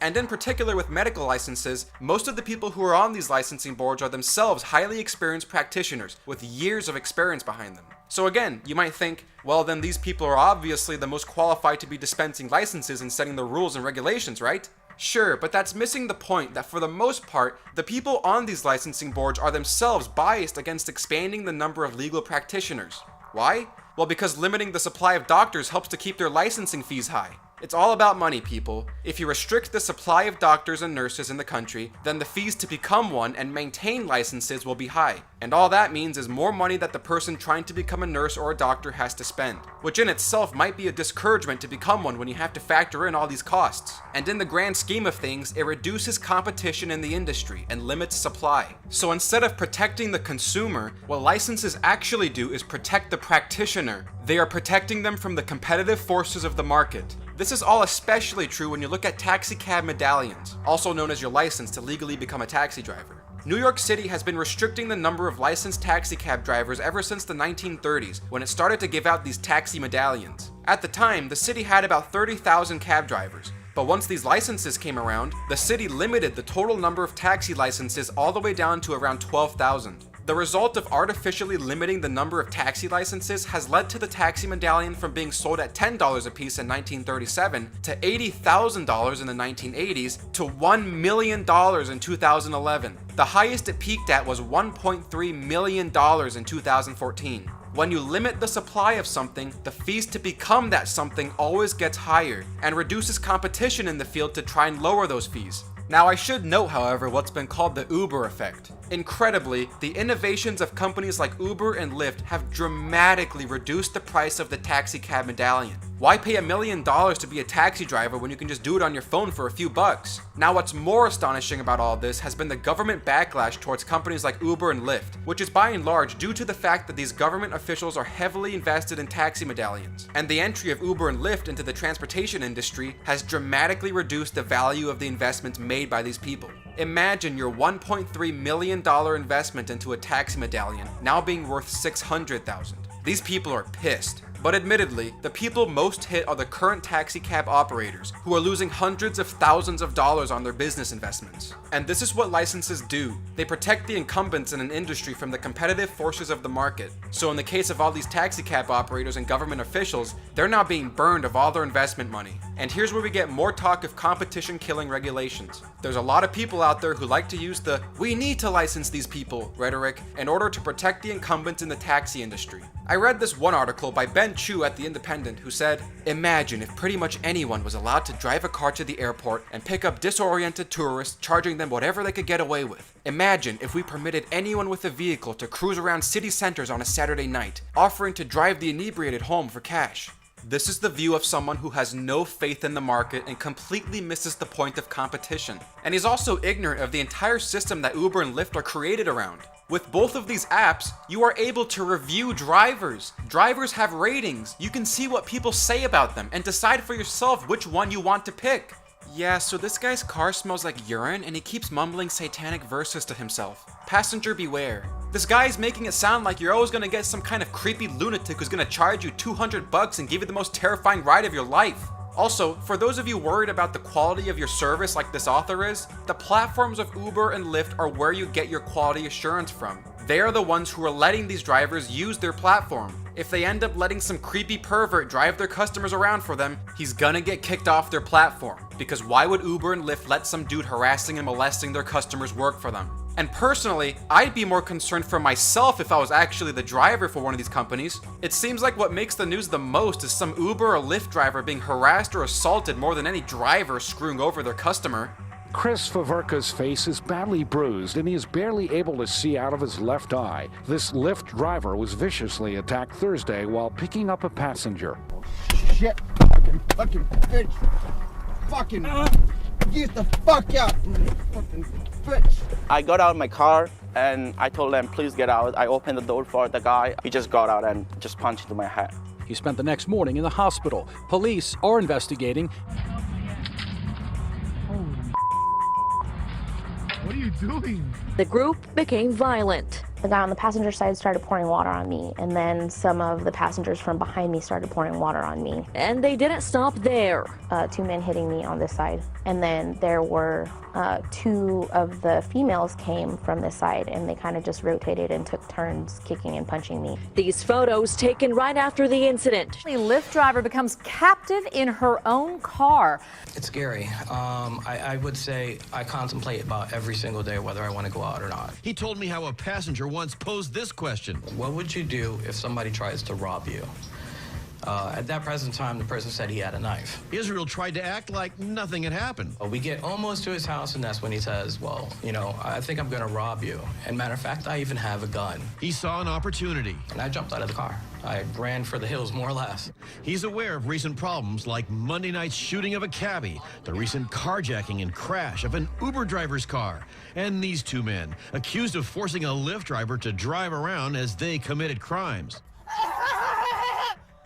And in particular with medical licenses, most of the people who are on these licensing boards are themselves highly experienced practitioners with years of experience behind them. So again, you might think, well then these people are obviously the most qualified to be dispensing licenses and setting the rules and regulations, right? Sure, but that's missing the point that for the most part, the people on these licensing boards are themselves biased against expanding the number of legal practitioners. Why? Well, because limiting the supply of doctors helps to keep their licensing fees high. It's all about money, people. If you restrict the supply of doctors and nurses in the country, then the fees to become one and maintain licenses will be high. And all that means is more money that the person trying to become a nurse or a doctor has to spend, which in itself might be a discouragement to become one when you have to factor in all these costs. And in the grand scheme of things, it reduces competition in the industry and limits supply. So instead of protecting the consumer, what licenses actually do is protect the practitioner. They are protecting them from the competitive forces of the market. This is all especially true when you look at taxi cab medallions, also known as your license to legally become a taxi driver. New York City has been restricting the number of licensed taxi cab drivers ever since the 1930s, when it started to give out these taxi medallions. At the time, the city had about 30,000 cab drivers. But once these licenses came around, the city limited the total number of taxi licenses all the way down to around 12,000. The result of artificially limiting the number of taxi licenses has led to the taxi medallion from being sold at $10 a piece in 1937 to $80,000 in the 1980s to $1 million in 2011. The highest it peaked at was $1.3 million in 2014. When you limit the supply of something, the fees to become that something always gets higher and reduces competition in the field to try and lower those fees. Now I should note, however, what's been called the Uber effect. Incredibly, the innovations of companies like Uber and Lyft have dramatically reduced the price of the taxi cab medallion. Why pay $1 million to be a taxi driver when you can just do it on your phone for a few bucks? Now what's more astonishing about all this has been the government backlash towards companies like Uber and Lyft, which is by and large due to the fact that these government officials are heavily invested in taxi medallions, and the entry of Uber and Lyft into the transportation industry has dramatically reduced the value of the investments made by these people. Imagine your $1.3 million investment into a taxi medallion now being worth $600,000. These people are pissed. But admittedly, the people most hit are the current taxi cab operators, who are losing hundreds of thousands of dollars on their business investments. And this is what licenses do. They protect the incumbents in an industry from the competitive forces of the market. So in the case of all these taxi cab operators and government officials, they're now being burned of all their investment money. And here's where we get more talk of competition killing regulations. There's a lot of people out there who like to use the "we need to license these people" rhetoric in order to protect the incumbents in the taxi industry. I read this one article by Ben Chu at The Independent who said, "Imagine if pretty much anyone was allowed to drive a car to the airport and pick up disoriented tourists, charging them whatever they could get away with. Imagine if we permitted anyone with a vehicle to cruise around city centers on a Saturday night, offering to drive the inebriated home for cash." This is the view of someone who has no faith in the market and completely misses the point of competition. And he's also ignorant of the entire system that Uber and Lyft are created around. With both of these apps, you are able to review drivers. Drivers have ratings. You can see what people say about them and decide for yourself which one you want to pick. Yeah, so this guy's car smells like urine and he keeps mumbling satanic verses to himself. Passenger beware. This guy is making it sound like you're always gonna get some kind of creepy lunatic who's gonna charge you $200 and give you the most terrifying ride of your life. Also, for those of you worried about the quality of your service like this author is, the platforms of Uber and Lyft are where you get your quality assurance from. They are the ones who are letting these drivers use their platform. If they end up letting some creepy pervert drive their customers around for them, he's gonna get kicked off their platform. Because why would Uber and Lyft let some dude harassing and molesting their customers work for them? And personally, I'd be more concerned for myself if I was actually the driver for one of these companies. It seems like what makes the news the most is some Uber or Lyft driver being harassed or assaulted more than any driver screwing over their customer. Chris Faverka's face is badly bruised and he is barely able to see out of his left eye. This Lyft driver was viciously attacked Thursday while picking up a passenger. Shit, fucking bitch. Fucking get the fuck out, fucking bitch. I got out of my car and I told them, please get out. I opened the door for the guy. He just got out and just punched into my head. He spent the next morning in the hospital. Police are investigating. What are you doing? The group became violent. The guy on the passenger side started pouring water on me, and then some of the passengers from behind me started pouring water on me. And they didn't stop there. 2 men hitting me on this side, and then there were 2 of the females came from this side, and they kind of just rotated and took turns kicking and punching me. These photos taken right after the incident. The Lyft driver becomes captive in her own car. It's scary. I would say I contemplate about every single day whether I want to go out or not. He told me how a passenger once posed this question. What would you do if somebody tries to rob you? At that present time, the person said he had a knife. Israel tried to act like nothing had happened. We get almost to his house, and that's when he says, well, you know, I think I'm going to rob you. And matter of fact, I even have a gun. He saw an opportunity. And I jumped out of the car. I ran for the hills, more or less. He's aware of recent problems like Monday night's shooting of a cabbie, the recent carjacking and crash of an Uber driver's car, and these 2 men accused of forcing a Lyft driver to drive around as they committed crimes.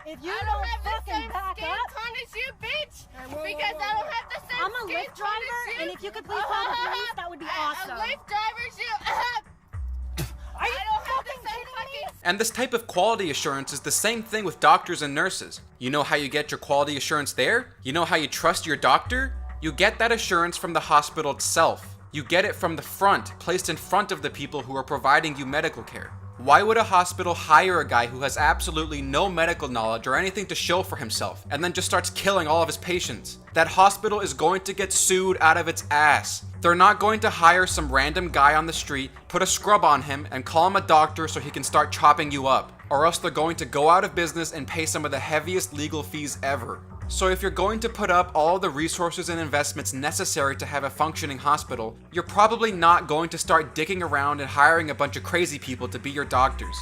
If you don't have the same skin tone as you, bitch, because I don't have the same I'm a Lyft driver, and if you could please call the police, that would be awesome. A Lyft driver's you. Are you fucking kidding me? And this type of quality assurance is the same thing with doctors and nurses. You know how you get your quality assurance there? You know how you trust your doctor? You get that assurance from the hospital itself. You get it from the front, placed in front of the people who are providing you medical care. Why would a hospital hire a guy who has absolutely no medical knowledge or anything to show for himself and then just starts killing all of his patients? That hospital is going to get sued out of its ass. They're not going to hire some random guy on the street, put a scrub on him, and call him a doctor so he can start chopping you up. Or else they're going to go out of business and pay some of the heaviest legal fees ever. So if you're going to put up all the resources and investments necessary to have a functioning hospital, you're probably not going to start dicking around and hiring a bunch of crazy people to be your doctors.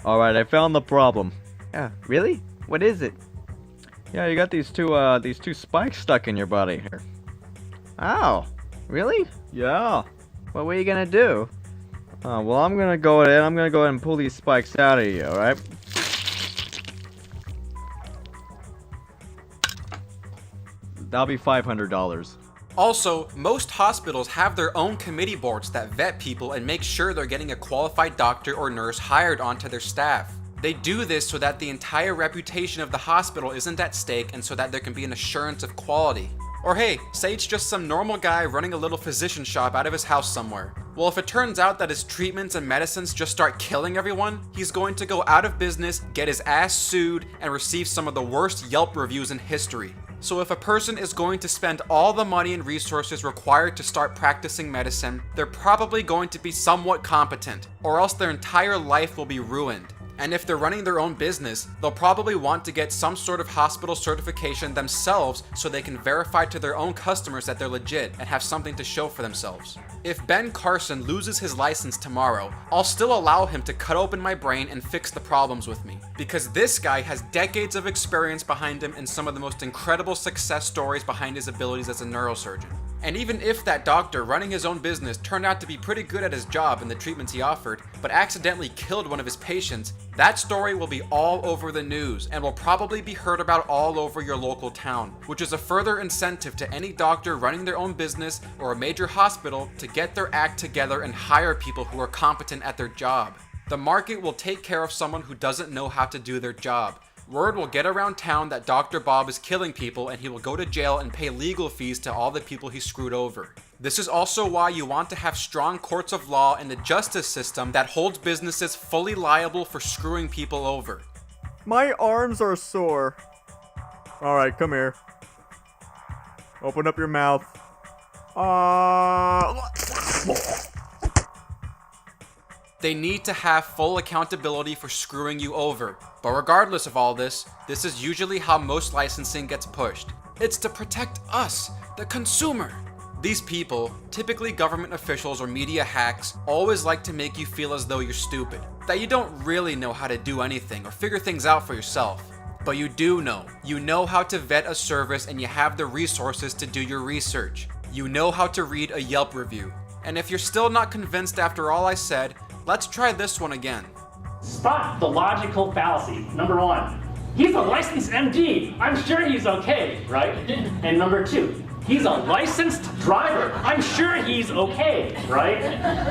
Alright, I found the problem. Yeah, really? What is it? Yeah, you got these two spikes stuck in your body here. Ow! Really? Yeah. What were you gonna do? Well, I'm gonna go ahead and pull these spikes out of you, alright? That'll be $500. Also, most hospitals have their own committee boards that vet people and make sure they're getting a qualified doctor or nurse hired onto their staff. They do this so that the entire reputation of the hospital isn't at stake and so that there can be an assurance of quality. Or hey, say it's just some normal guy running a little physician shop out of his house somewhere. Well, if it turns out that his treatments and medicines just start killing everyone, he's going to go out of business, get his ass sued, and receive some of the worst Yelp reviews in history. So if a person is going to spend all the money and resources required to start practicing medicine, they're probably going to be somewhat competent, or else their entire life will be ruined. And if they're running their own business, they'll probably want to get some sort of hospital certification themselves so they can verify to their own customers that they're legit and have something to show for themselves. If Ben Carson loses his license tomorrow, I'll still allow him to cut open my brain and fix the problems with me. Because this guy has decades of experience behind him and some of the most incredible success stories behind his abilities as a neurosurgeon. And even if that doctor running his own business turned out to be pretty good at his job and the treatments he offered, but accidentally killed one of his patients, that story will be all over the news and will probably be heard about all over your local town, which is a further incentive to any doctor running their own business or a major hospital to get their act together and hire people who are competent at their job. The market will take care of someone who doesn't know how to do their job. Word will get around town that Dr. Bob is killing people and he will go to jail and pay legal fees to all the people he screwed over. This is also why you want to have strong courts of law and a justice system that holds businesses fully liable for screwing people over. My arms are sore. Alright, come here. Open up your mouth. They need to have full accountability for screwing you over. But regardless of all this, this is usually how most licensing gets pushed. It's to protect us, the consumer. These people, typically government officials or media hacks, always like to make you feel as though you're stupid, that you don't really know how to do anything or figure things out for yourself. But you do know. You know how to vet a service and you have the resources to do your research. You know how to read a Yelp review. And if you're still not convinced after all I said, let's try this one again. Spot the logical fallacy. Number one, He's a licensed MD. I'm sure he's okay, right? And number two, he's a licensed driver. I'm sure he's okay, right?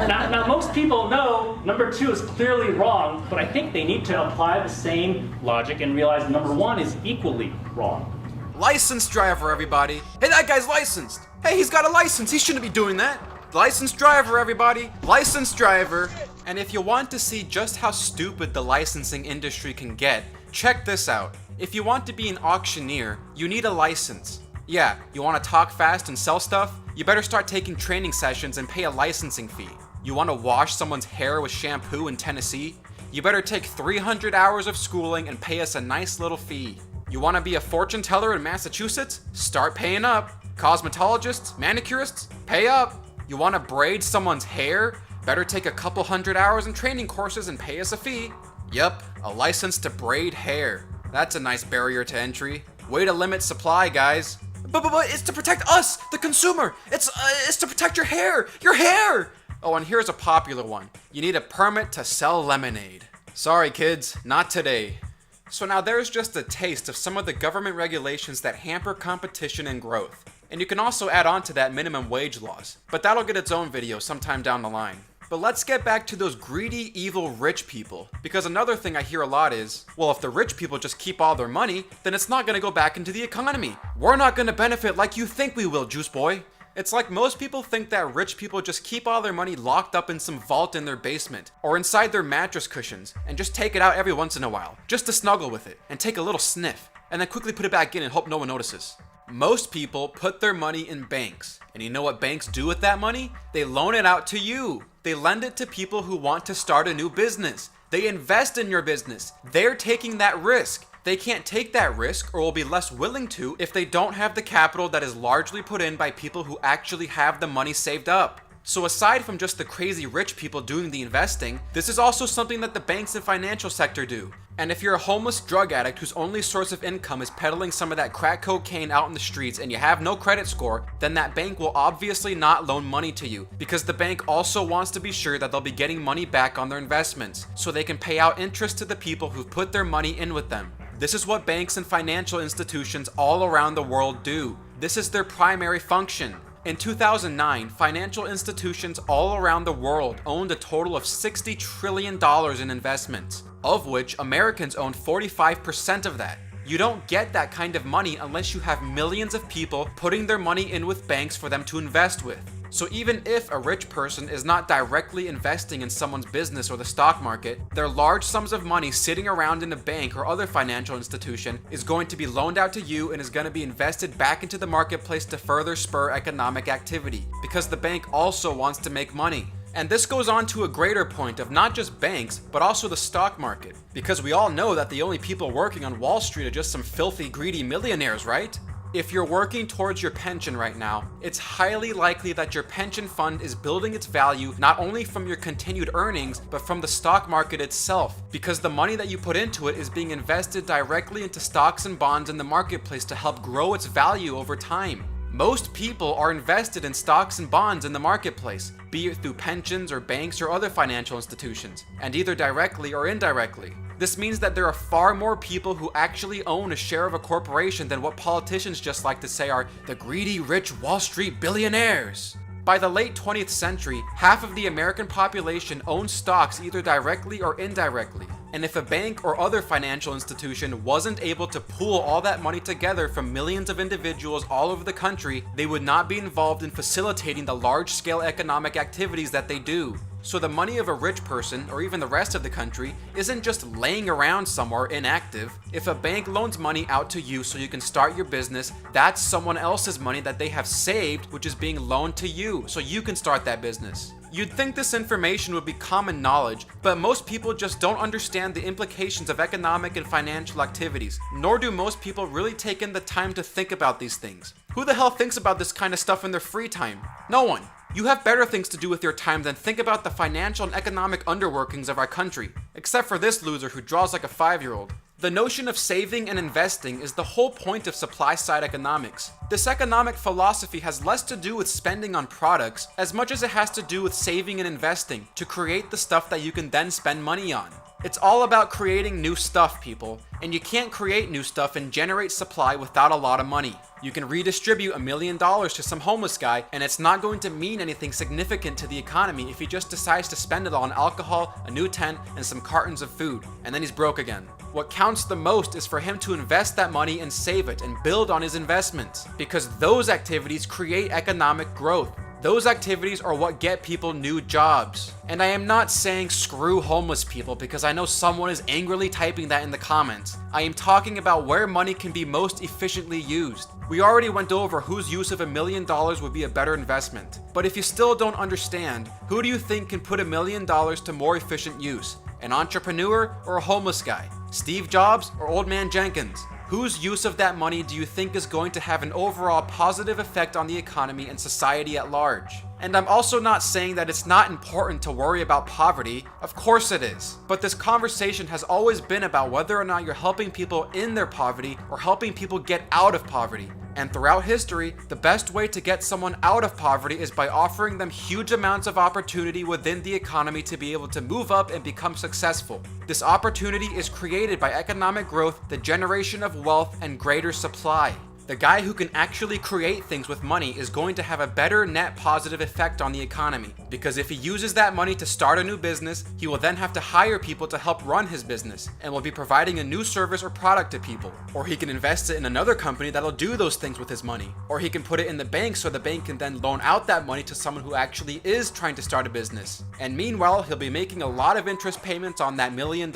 Now most people know number two is clearly wrong, but I think they need to apply the same logic and realize number one is equally wrong. Licensed driver, everybody. Hey, that guy's licensed. Hey, he's got a license. He shouldn't be doing that. Licensed driver, everybody. Licensed driver. And if you want to see just how stupid the licensing industry can get, check this out. If you want to be an auctioneer, you need a license. Yeah, you want to talk fast and sell stuff? You better start taking training sessions and pay a licensing fee. You want to wash someone's hair with shampoo in Tennessee? You better take 300 hours of schooling and pay us a nice little fee. You want to be a fortune teller in Massachusetts? Start paying up. Cosmetologists, manicurists, pay up. You want to braid someone's hair? Better take a couple hundred hours in training courses and pay us a fee. Yep, a license to braid hair. That's a nice barrier to entry. Way to limit supply, guys. But it's to protect us, the consumer. It's to protect your hair. Your hair! Oh, and here's a popular one. You need a permit to sell lemonade. Sorry, kids, not today. So now there's just a taste of some of the government regulations that hamper competition and growth. And you can also add on to that minimum wage laws, but that'll get its own video sometime down the line. But let's get back to those greedy, evil rich people, because another thing I hear a lot is, well, if the rich people just keep all their money, then it's not gonna go back into the economy. We're not gonna benefit like you think we will, Juice Boy. It's like most people think that rich people just keep all their money locked up in some vault in their basement or inside their mattress cushions and just take it out every once in a while, just to snuggle with it and take a little sniff and then quickly put it back in and hope no one notices. Most people put their money in banks, and you know what banks do with that money? They loan it out to you. They lend it to people who want to start a new business. They invest in your business. They're taking that risk. They can't take that risk or will be less willing to if they don't have the capital that is largely put in by people who actually have the money saved up. So aside from just the crazy rich people doing the investing, this is also something that the banks and financial sector do. And if you're a homeless drug addict whose only source of income is peddling some of that crack cocaine out in the streets and you have no credit score, then that bank will obviously not loan money to you because the bank also wants to be sure that they'll be getting money back on their investments so they can pay out interest to the people who've put their money in with them. This is what banks and financial institutions all around the world do. This is their primary function. In 2009, financial institutions all around the world owned a total of $60 trillion in investments, of which Americans own 45% of that. You don't get that kind of money unless you have millions of people putting their money in with banks for them to invest with. So even if a rich person is not directly investing in someone's business or the stock market, their large sums of money sitting around in a bank or other financial institution is going to be loaned out to you and is going to be invested back into the marketplace to further spur economic activity, because the bank also wants to make money. And this goes on to a greater point of not just banks, but also the stock market, because we all know that the only people working on Wall Street are just some filthy, greedy millionaires, right? If you're working towards your pension right now, it's highly likely that your pension fund is building its value not only from your continued earnings, but from the stock market itself, because the money that you put into it is being invested directly into stocks and bonds in the marketplace to help grow its value over time. Most people are invested in stocks and bonds in the marketplace, be it through pensions or banks or other financial institutions, and either directly or indirectly. This means that there are far more people who actually own a share of a corporation than what politicians just like to say are the greedy, rich Wall Street billionaires. By the late 20th century, half of the American population owned stocks either directly or indirectly. And if a bank or other financial institution wasn't able to pool all that money together from millions of individuals all over the country, they would not be involved in facilitating the large-scale economic activities that they do. So the money of a rich person, or even the rest of the country, isn't just laying around somewhere inactive. If a bank loans money out to you so you can start your business, that's someone else's money that they have saved, which is being loaned to you so you can start that business. You'd think this information would be common knowledge, but most people just don't understand the implications of economic and financial activities, nor do most people really take in the time to think about these things. Who the hell thinks about this kind of stuff in their free time? No one. You have better things to do with your time than think about the financial and economic underworkings of our country, except for this loser who draws like a 5-year-old. The notion of saving and investing is the whole point of supply-side economics. This economic philosophy has less to do with spending on products as much as it has to do with saving and investing to create the stuff that you can then spend money on. It's all about creating new stuff, people, And you can't create new stuff and generate supply without a lot of money. You can redistribute $1 million to some homeless guy, and it's not going to mean anything significant to the economy if he just decides to spend it on alcohol, a new tent, and some cartons of food, and then he's broke again. What counts the most is for him to invest that money and save it and build on his investments, because those activities create economic growth. Those activities are what get people new jobs. And I am not saying screw homeless people because I know someone is angrily typing that in the comments. I am talking about where money can be most efficiently used. We already went over whose use of $1 million would be a better investment. But if you still don't understand, who do you think can put $1 million to more efficient use? An entrepreneur or a homeless guy? Steve Jobs or Old Man Jenkins? Whose use of that money do you think is going to have an overall positive effect on the economy and society at large? And I'm also not saying that it's not important to worry about poverty. Of course it is. But this conversation has always been about whether or not you're helping people in their poverty or helping people get out of poverty. And throughout history, the best way to get someone out of poverty is by offering them huge amounts of opportunity within the economy to be able to move up and become successful. This opportunity is created by economic growth, the generation of wealth, and greater supply. The guy who can actually create things with money is going to have a better net positive effect on the economy, because if he uses that money to start a new business, he will then have to hire people to help run his business and will be providing a new service or product to people. Or he can invest it in another company that'll do those things with his money. Or he can put it in the bank so the bank can then loan out that money to someone who actually is trying to start a business. And meanwhile, he'll be making a lot of interest payments on that $1 million.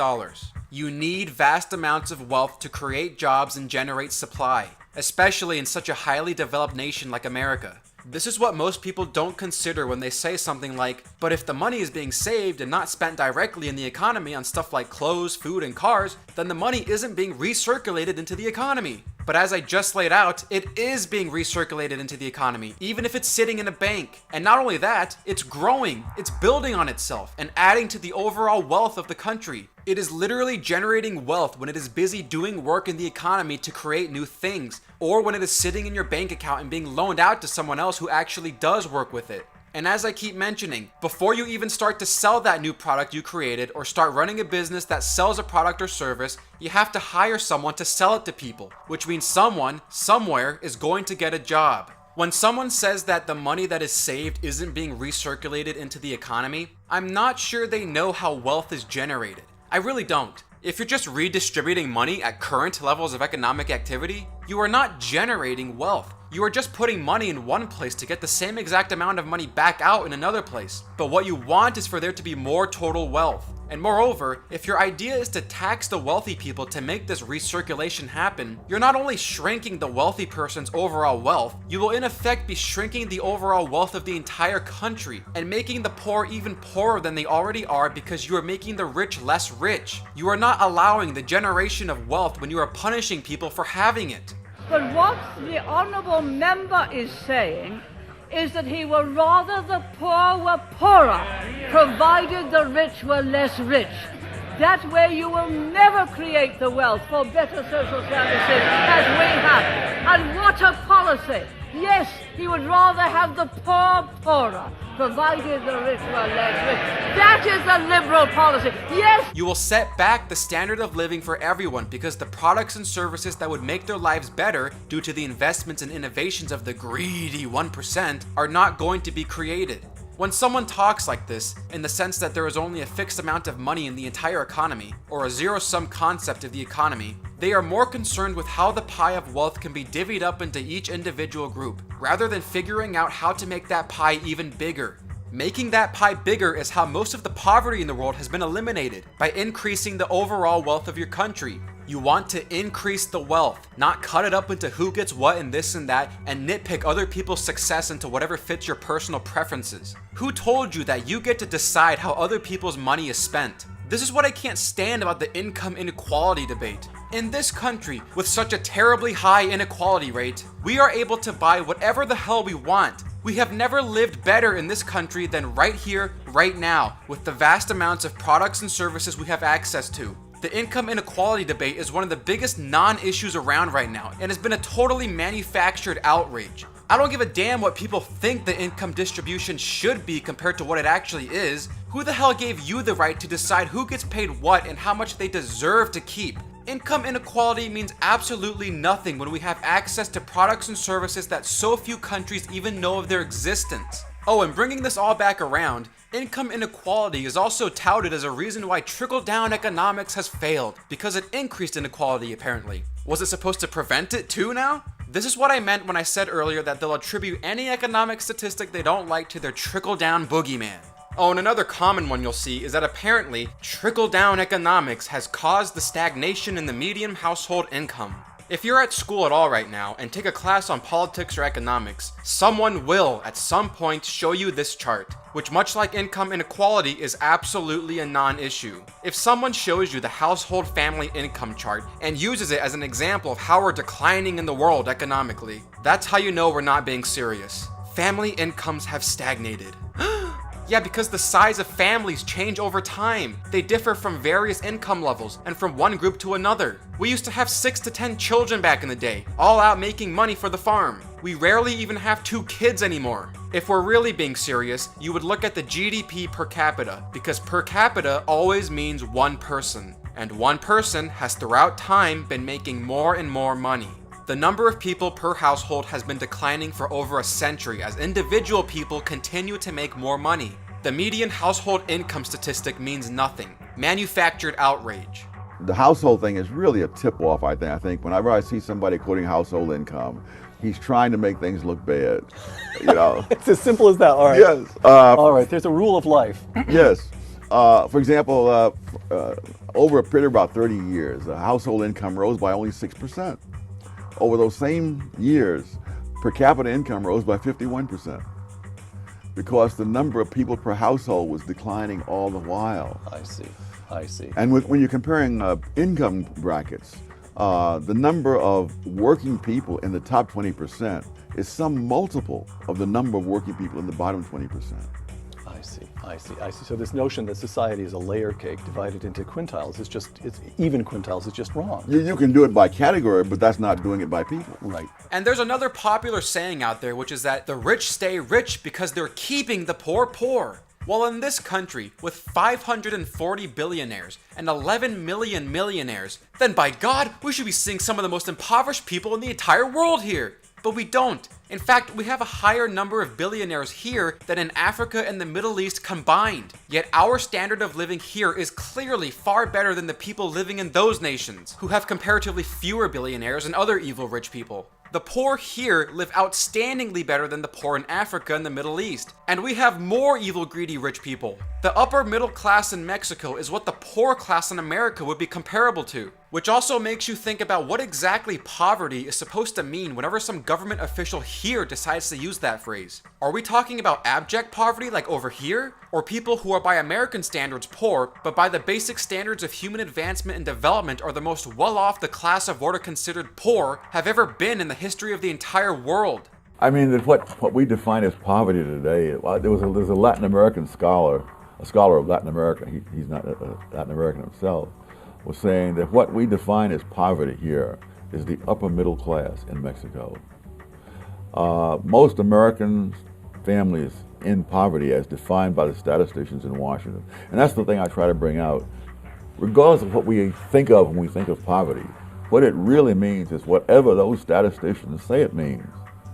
You need vast amounts of wealth to create jobs and generate supply, especially in such a highly developed nation like America. This is what most people don't consider when they say something like, but if the money is being saved and not spent directly in the economy on stuff like clothes, food, and cars, then the money isn't being recirculated into the economy. But as I just laid out, it is being recirculated into the economy, even if it's sitting in a bank. And not only that, it's growing, it's building on itself, and adding to the overall wealth of the country. It is literally generating wealth when it is busy doing work in the economy to create new things, or when it is sitting in your bank account and being loaned out to someone else who actually does work with it. And as I keep mentioning, before you even start to sell that new product you created or start running a business that sells a product or service, you have to hire someone to sell it to people, which means someone, somewhere, is going to get a job. When someone says that the money that is saved isn't being recirculated into the economy, I'm not sure they know how wealth is generated. I really don't. If you're just redistributing money at current levels of economic activity, you are not generating wealth. You are just putting money in one place to get the same exact amount of money back out in another place. But what you want is for there to be more total wealth. And moreover, if your idea is to tax the wealthy people to make this recirculation happen, you're not only shrinking the wealthy person's overall wealth, you will in effect be shrinking the overall wealth of the entire country and making the poor even poorer than they already are because you are making the rich less rich. You are not allowing the generation of wealth when you are punishing people for having it. But what the honourable member is saying is that he would rather the poor were poorer, provided the rich were less rich. That way you will never create the wealth for better social services as we have. And what a policy! Yes, he would rather have the poor poorer, provided the rich were less rich. That is a liberal policy. Yes! You will set back the standard of living for everyone because the products and services that would make their lives better due to the investments and innovations of the greedy 1% are not going to be created. When someone talks like this, in the sense that there is only a fixed amount of money in the entire economy, or a zero-sum concept of the economy, they are more concerned with how the pie of wealth can be divvied up into each individual group, rather than figuring out how to make that pie even bigger. Making that pie bigger is how most of the poverty in the world has been eliminated, by increasing the overall wealth of your country. You want to increase the wealth, not cut it up into who gets what and this and that, and nitpick other people's success into whatever fits your personal preferences. Who told you that you get to decide how other people's money is spent? This is what I can't stand about the income inequality debate. In this country, with such a terribly high inequality rate, we are able to buy whatever the hell we want. We have never lived better in this country than right here, right now, with the vast amounts of products and services we have access to. The income inequality debate is one of the biggest non-issues around right now and has been a totally manufactured outrage. I don't give a damn what people think the income distribution should be compared to what it actually is. Who the hell gave you the right to decide who gets paid what and how much they deserve to keep? Income inequality means absolutely nothing when we have access to products and services that so few countries even know of their existence. Oh, and bringing this all back around, income inequality is also touted as a reason why trickle-down economics has failed, because it increased inequality apparently. Was it supposed to prevent it too now? This is what I meant when I said earlier that they'll attribute any economic statistic they don't like to their trickle-down boogeyman. Oh, and another common one you'll see is that apparently trickle-down economics has caused the stagnation in the median household income. If you're at school at all right now and take a class on politics or economics, someone will at some point show you this chart, which much like income inequality is absolutely a non-issue. If someone shows you the household family income chart and uses it as an example of how we're declining in the world economically, that's how you know we're not being serious. Family incomes have stagnated. Yeah, because the size of families change over time. They differ from various income levels and from one group to another. We used to have 6 to 10 children back in the day, all out making money for the farm. We rarely even have 2 kids anymore. If we're really being serious, you would look at the GDP per capita, because per capita always means one person. And one person has throughout time been making more and more money. The number of people per household has been declining for over a century as individual people continue to make more money. The median household income statistic means nothing. Manufactured outrage. The household thing is really a tip-off, I think. Whenever I see somebody quoting household income, he's trying to make things look bad. You know? It's as simple as that, all right. Yes. All right, there's a rule of life. Yes. For example, over a period of about 30 years, the household income rose by only 6%. Over those same years, per capita income rose by 51%, because the number of people per household was declining all the while. I see. And when you're comparing income brackets, the number of working people in the top 20% is some multiple of the number of working people in the bottom 20%. I see. So this notion that society is a layer cake divided into quintiles it's even quintiles, is just wrong. You can do it by category, but that's not doing it by people. Right. And there's another popular saying out there, which is that the rich stay rich because they're keeping the poor poor. Well, in this country, with 540 billionaires and 11 million millionaires, then by God, we should be seeing some of the most impoverished people in the entire world here. But we don't. In fact, we have a higher number of billionaires here than in Africa and the Middle East combined. Yet our standard of living here is clearly far better than the people living in those nations, who have comparatively fewer billionaires and other evil rich people. The poor here live outstandingly better than the poor in Africa and the Middle East. And we have more evil, greedy, rich people. The upper middle class in Mexico is what the poor class in America would be comparable to. Which also makes you think about what exactly poverty is supposed to mean whenever some government official here decides to use that phrase. Are we talking about abject poverty like over here? Or people who are by American standards poor, but by the basic standards of human advancement and development are the most well-off the class of what are considered poor have ever been in the history of the entire world? I mean, what we define as poverty today, there's a Latin American scholar, a scholar of Latin America, he's not a Latin American himself, was saying that what we define as poverty here is the upper middle class in Mexico. Most American families in poverty as defined by the statisticians in Washington. And that's the thing I try to bring out. Regardless of what we think of when we think of poverty, what it really means is whatever those statisticians say it means.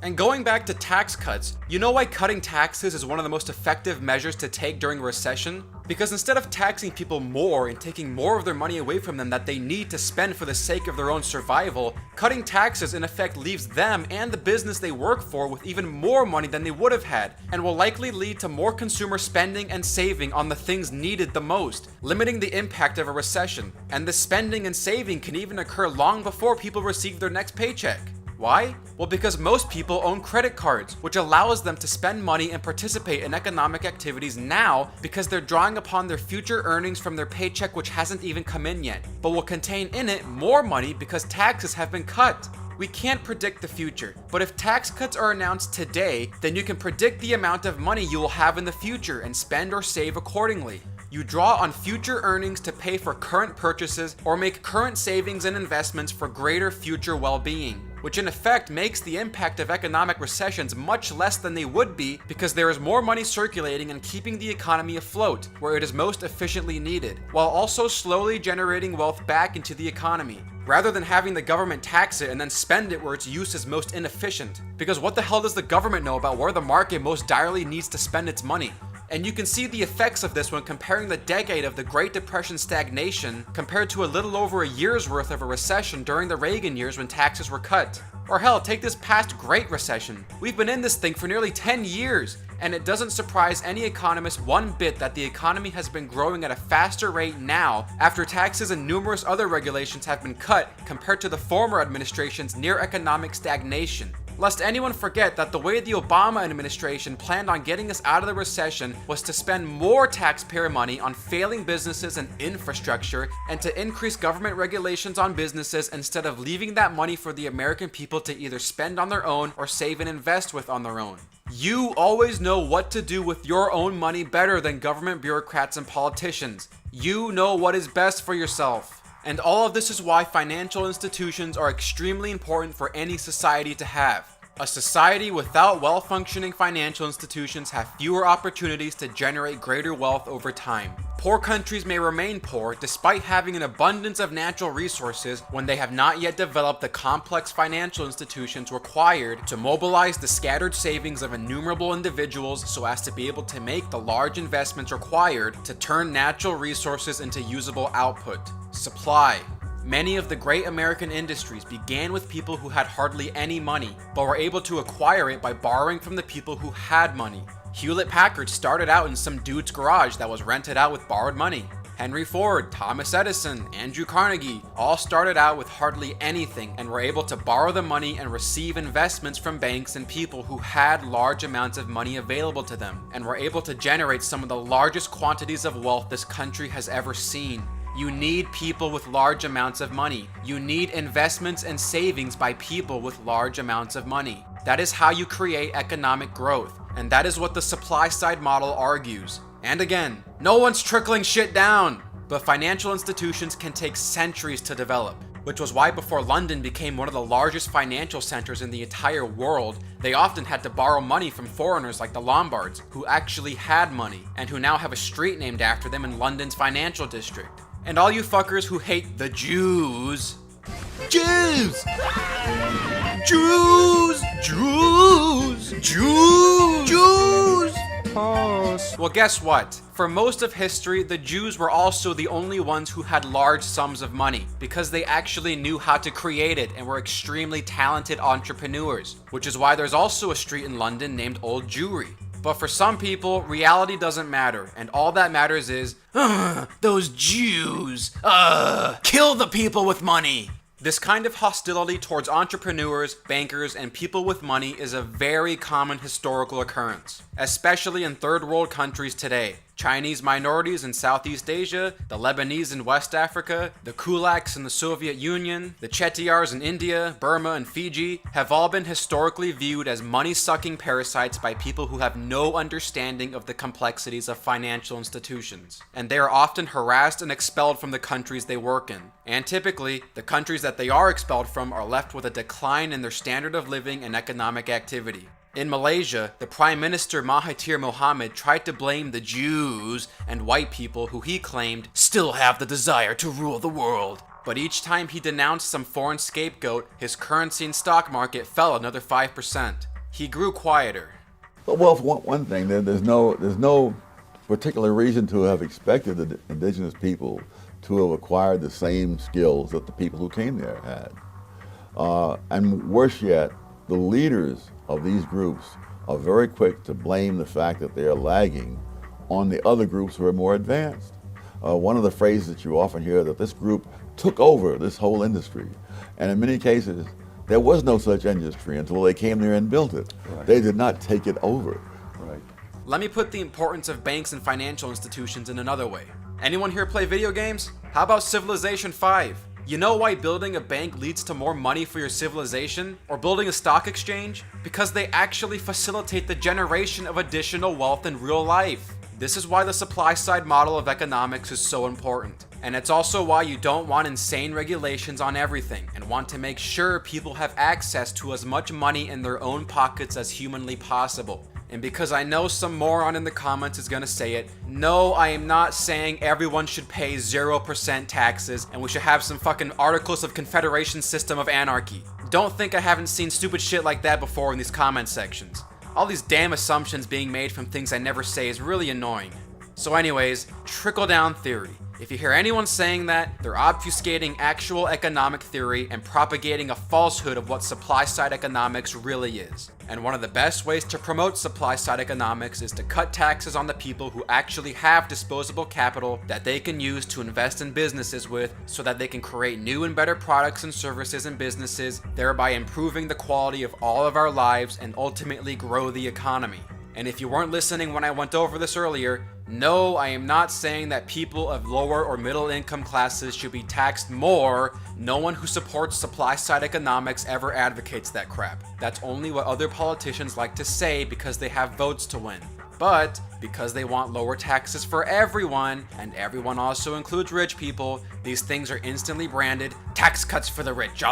And going back to tax cuts, you know why cutting taxes is one of the most effective measures to take during a recession? Because instead of taxing people more and taking more of their money away from them that they need to spend for the sake of their own survival, cutting taxes in effect leaves them and the business they work for with even more money than they would have had, and will likely lead to more consumer spending and saving on the things needed the most, limiting the impact of a recession. And this spending and saving can even occur long before people receive their next paycheck. Why? Well, because most people own credit cards, which allows them to spend money and participate in economic activities now because they're drawing upon their future earnings from their paycheck, which hasn't even come in yet, but will contain in it more money because taxes have been cut. We can't predict the future, but if tax cuts are announced today, then you can predict the amount of money you will have in the future and spend or save accordingly. You draw on future earnings to pay for current purchases or make current savings and investments for greater future well-being. which in effect makes the impact of economic recessions much less than they would be because there is more money circulating and keeping the economy afloat where it is most efficiently needed, while also slowly generating wealth back into the economy, rather than having the government tax it and then spend it where its use is most inefficient. Because what the hell does the government know about where the market most direly needs to spend its money? And you can see the effects of this when comparing the decade of the Great Depression stagnation compared to a little over a year's worth of a recession during the Reagan years when taxes were cut. Or hell, take this past Great Recession. We've been in this thing for nearly 10 years, and it doesn't surprise any economist one bit that the economy has been growing at a faster rate now after taxes and numerous other regulations have been cut compared to the former administration's near economic stagnation. Lest anyone forget that the way the Obama administration planned on getting us out of the recession was to spend more taxpayer money on failing businesses and infrastructure and to increase government regulations on businesses instead of leaving that money for the American people to either spend on their own or save and invest with on their own. You always know what to do with your own money better than government bureaucrats and politicians. You know what is best for yourself. And all of this is why financial institutions are extremely important for any society to have. A society without well-functioning financial institutions have fewer opportunities to generate greater wealth over time. Poor countries may remain poor despite having an abundance of natural resources when they have not yet developed the complex financial institutions required to mobilize the scattered savings of innumerable individuals so as to be able to make the large investments required to turn natural resources into usable output. Supply. Many of the great American industries began with people who had hardly any money, but were able to acquire it by borrowing from the people who had money. Hewlett-Packard started out in some dude's garage that was rented out with borrowed money. Henry Ford, Thomas Edison, Andrew Carnegie all started out with hardly anything and were able to borrow the money and receive investments from banks and people who had large amounts of money available to them and were able to generate some of the largest quantities of wealth this country has ever seen. You need people with large amounts of money. You need investments and savings by people with large amounts of money. That is how you create economic growth, and that is what the supply side model argues. And again, no one's trickling shit down, but financial institutions can take centuries to develop, which was why before London became one of the largest financial centers in the entire world, they often had to borrow money from foreigners like the Lombards, who actually had money, and who now have a street named after them in London's financial district. And all you fuckers who hate the Jews. Jews! Jews! Jews! Jews! Jews! Well, guess what? For most of history, the Jews were also the only ones who had large sums of money because they actually knew how to create it and were extremely talented entrepreneurs, which is why there's also a street in London named Old Jewry. But for some people, reality doesn't matter, and all that matters is, those Jews, kill the people with money. This kind of hostility towards entrepreneurs, bankers, and people with money is a very common historical occurrence, especially in third world countries today. Chinese minorities in Southeast Asia, the Lebanese in West Africa, the Kulaks in the Soviet Union, the Chettiars in India, Burma, and Fiji have all been historically viewed as money-sucking parasites by people who have no understanding of the complexities of financial institutions. And they are often harassed and expelled from the countries they work in. And typically, the countries that they are expelled from are left with a decline in their standard of living and economic activity. In Malaysia, the Prime Minister Mahathir Mohamad tried to blame the Jews and white people who he claimed still have the desire to rule the world. But each time he denounced some foreign scapegoat, his currency and stock market fell another 5%. He grew quieter. Well, for one thing, there's no particular reason to have expected the indigenous people to have acquired the same skills that the people who came there had. And worse yet, the leaders of these groups are very quick to blame the fact that they are lagging on the other groups who are more advanced. One of the phrases that you often hear that this group took over this whole industry. And in many cases, there was no such industry until they came there and built it. Right. They did not take it over. Right. Let me put the importance of banks and financial institutions in another way. Anyone here play video games? How about Civilization 5? You know why building a bank leads to more money for your civilization? Or building a stock exchange? Because they actually facilitate the generation of additional wealth in real life. This is why the supply side model of economics is so important. And it's also why you don't want insane regulations on everything and want to make sure people have access to as much money in their own pockets as humanly possible. And because I know some moron in the comments is gonna say it, no, I am not saying everyone should pay 0% taxes and we should have some fucking Articles of Confederation system of anarchy. Don't think I haven't seen stupid shit like that before in these comment sections. All these damn assumptions being made from things I never say is really annoying. So anyways, trickle-down theory. If you hear anyone saying that, they're obfuscating actual economic theory and propagating a falsehood of what supply-side economics really is. And one of the best ways to promote supply-side economics is to cut taxes on the people who actually have disposable capital that they can use to invest in businesses with so that they can create new and better products and services and businesses, thereby improving the quality of all of our lives and ultimately grow the economy. And if you weren't listening when I went over this earlier, no, I am not saying that people of lower or middle income classes should be taxed more. No one who supports supply-side economics ever advocates that crap. That's only what other politicians like to say because they have votes to win. But because they want lower taxes for everyone, and everyone also includes rich people, these things are instantly branded tax cuts for the rich.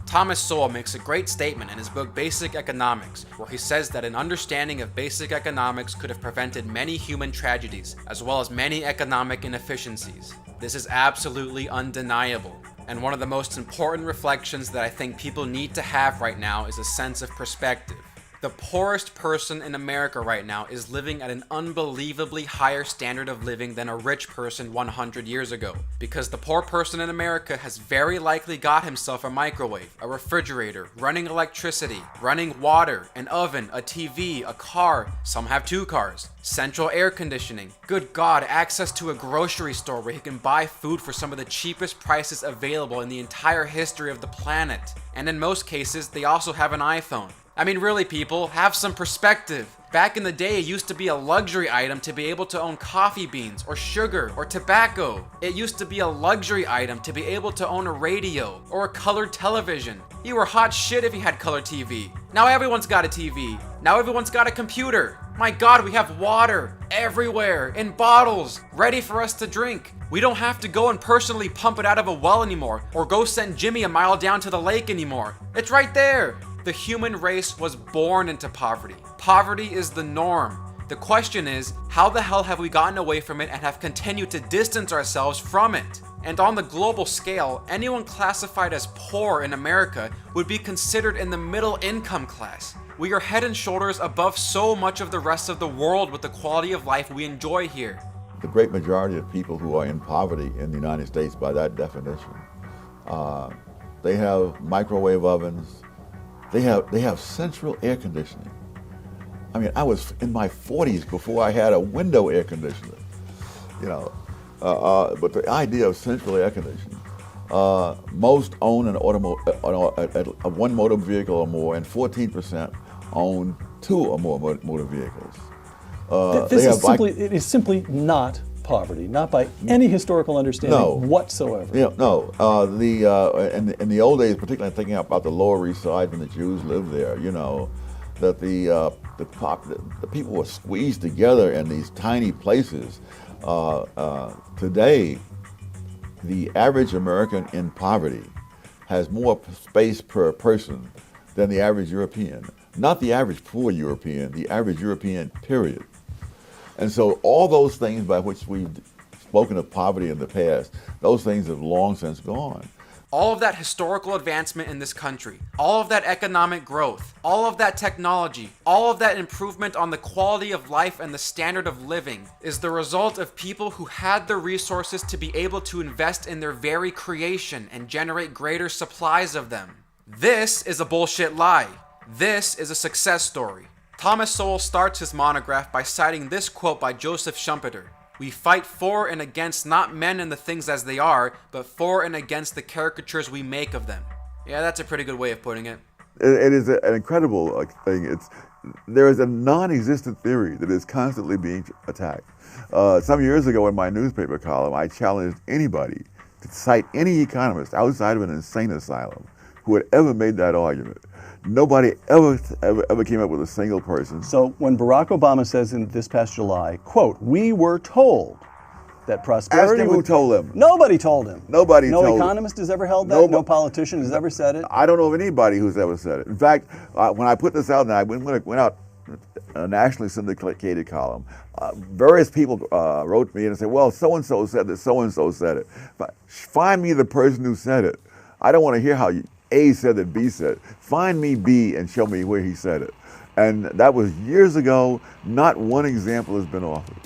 Thomas Sowell makes a great statement in his book Basic Economics, where he says that an understanding of basic economics could have prevented many human tragedies, as well as many economic inefficiencies. This is absolutely undeniable. And one of the most important reflections that I think people need to have right now is a sense of perspective. The poorest person in America right now is living at an unbelievably higher standard of living than a rich person 100 years ago. Because the poor person in America has very likely got himself a microwave, a refrigerator, running electricity, running water, an oven, a TV, a car, some have 2 cars, central air conditioning, good God, access to a grocery store where he can buy food for some of the cheapest prices available in the entire history of the planet. And in most cases, they also have an iPhone. I mean, really, people, have some perspective. Back in the day, it used to be a luxury item to be able to own coffee beans, or sugar, or tobacco. It used to be a luxury item to be able to own a radio, or a colored television. You were hot shit if you had color TV. Now everyone's got a TV. Now everyone's got a computer. My God, we have water everywhere, in bottles, ready for us to drink. We don't have to go and personally pump it out of a well anymore, or go send Jimmy a mile down to the lake anymore. It's right there. The human race was born into poverty. Poverty is the norm. The question is, how the hell have we gotten away from it and have continued to distance ourselves from it? And on the global scale, anyone classified as poor in America would be considered in the middle income class. We are head and shoulders above so much of the rest of the world with the quality of life we enjoy here. The great majority of people who are in poverty in the United States, by that definition, they have microwave ovens. They have central air conditioning. I mean, I was in my 40s before I had a window air conditioner, you know. But the idea of central air conditioning, most own one motor vehicle or more, and 14% own 2 or more motor vehicles. It is simply not poverty, not by any historical understanding whatsoever. Yeah, no. In the old days, particularly thinking about the Lower East Side when the Jews lived there, you know, that the people were squeezed together in these tiny places. Today, the average American in poverty has more space per person than the average European. Not the average poor European, the average European, period. And so all those things by which we've spoken of poverty in the past, those things have long since gone. All of that historical advancement in this country, all of that economic growth, all of that technology, all of that improvement on the quality of life and the standard of living is the result of people who had the resources to be able to invest in their very creation and generate greater supplies of them. This is a bullshit lie. This is a success story. Thomas Sowell starts his monograph by citing this quote by Joseph Schumpeter. We fight for and against not men and the things as they are, but for and against the caricatures we make of them. Yeah, that's a pretty good way of putting it. It is an incredible thing. There is a non-existent theory that is constantly being attacked. Some years ago in my newspaper column, I challenged anybody to cite any economist outside of an insane asylum who had ever made that argument. Nobody ever came up with a single person. So when Barack Obama says in this past July, quote, "We were told that prosperity. Ask him who told him. Nobody told him. Nobody told him. No economist has ever held that. No politician has ever said it. I don't know of anybody who's ever said it. In fact, when I put this out, and I went out a nationally syndicated column, various people wrote to me and said, well, so-and-so said that, so-and-so said it. But find me the person who said it. I don't want to hear how A said that B said it. Find me B and show me where he said it. And that was years ago. Not one example has been offered.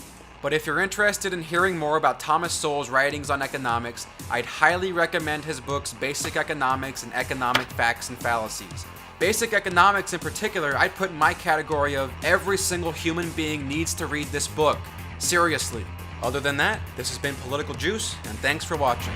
But if you're interested in hearing more about Thomas Sowell's writings on economics, I'd highly recommend his books Basic Economics and Economic Facts and Fallacies. Basic Economics in particular, I'd put in my category of every single human being needs to read this book. Seriously. Other than that, this has been Political Juice, and thanks for watching.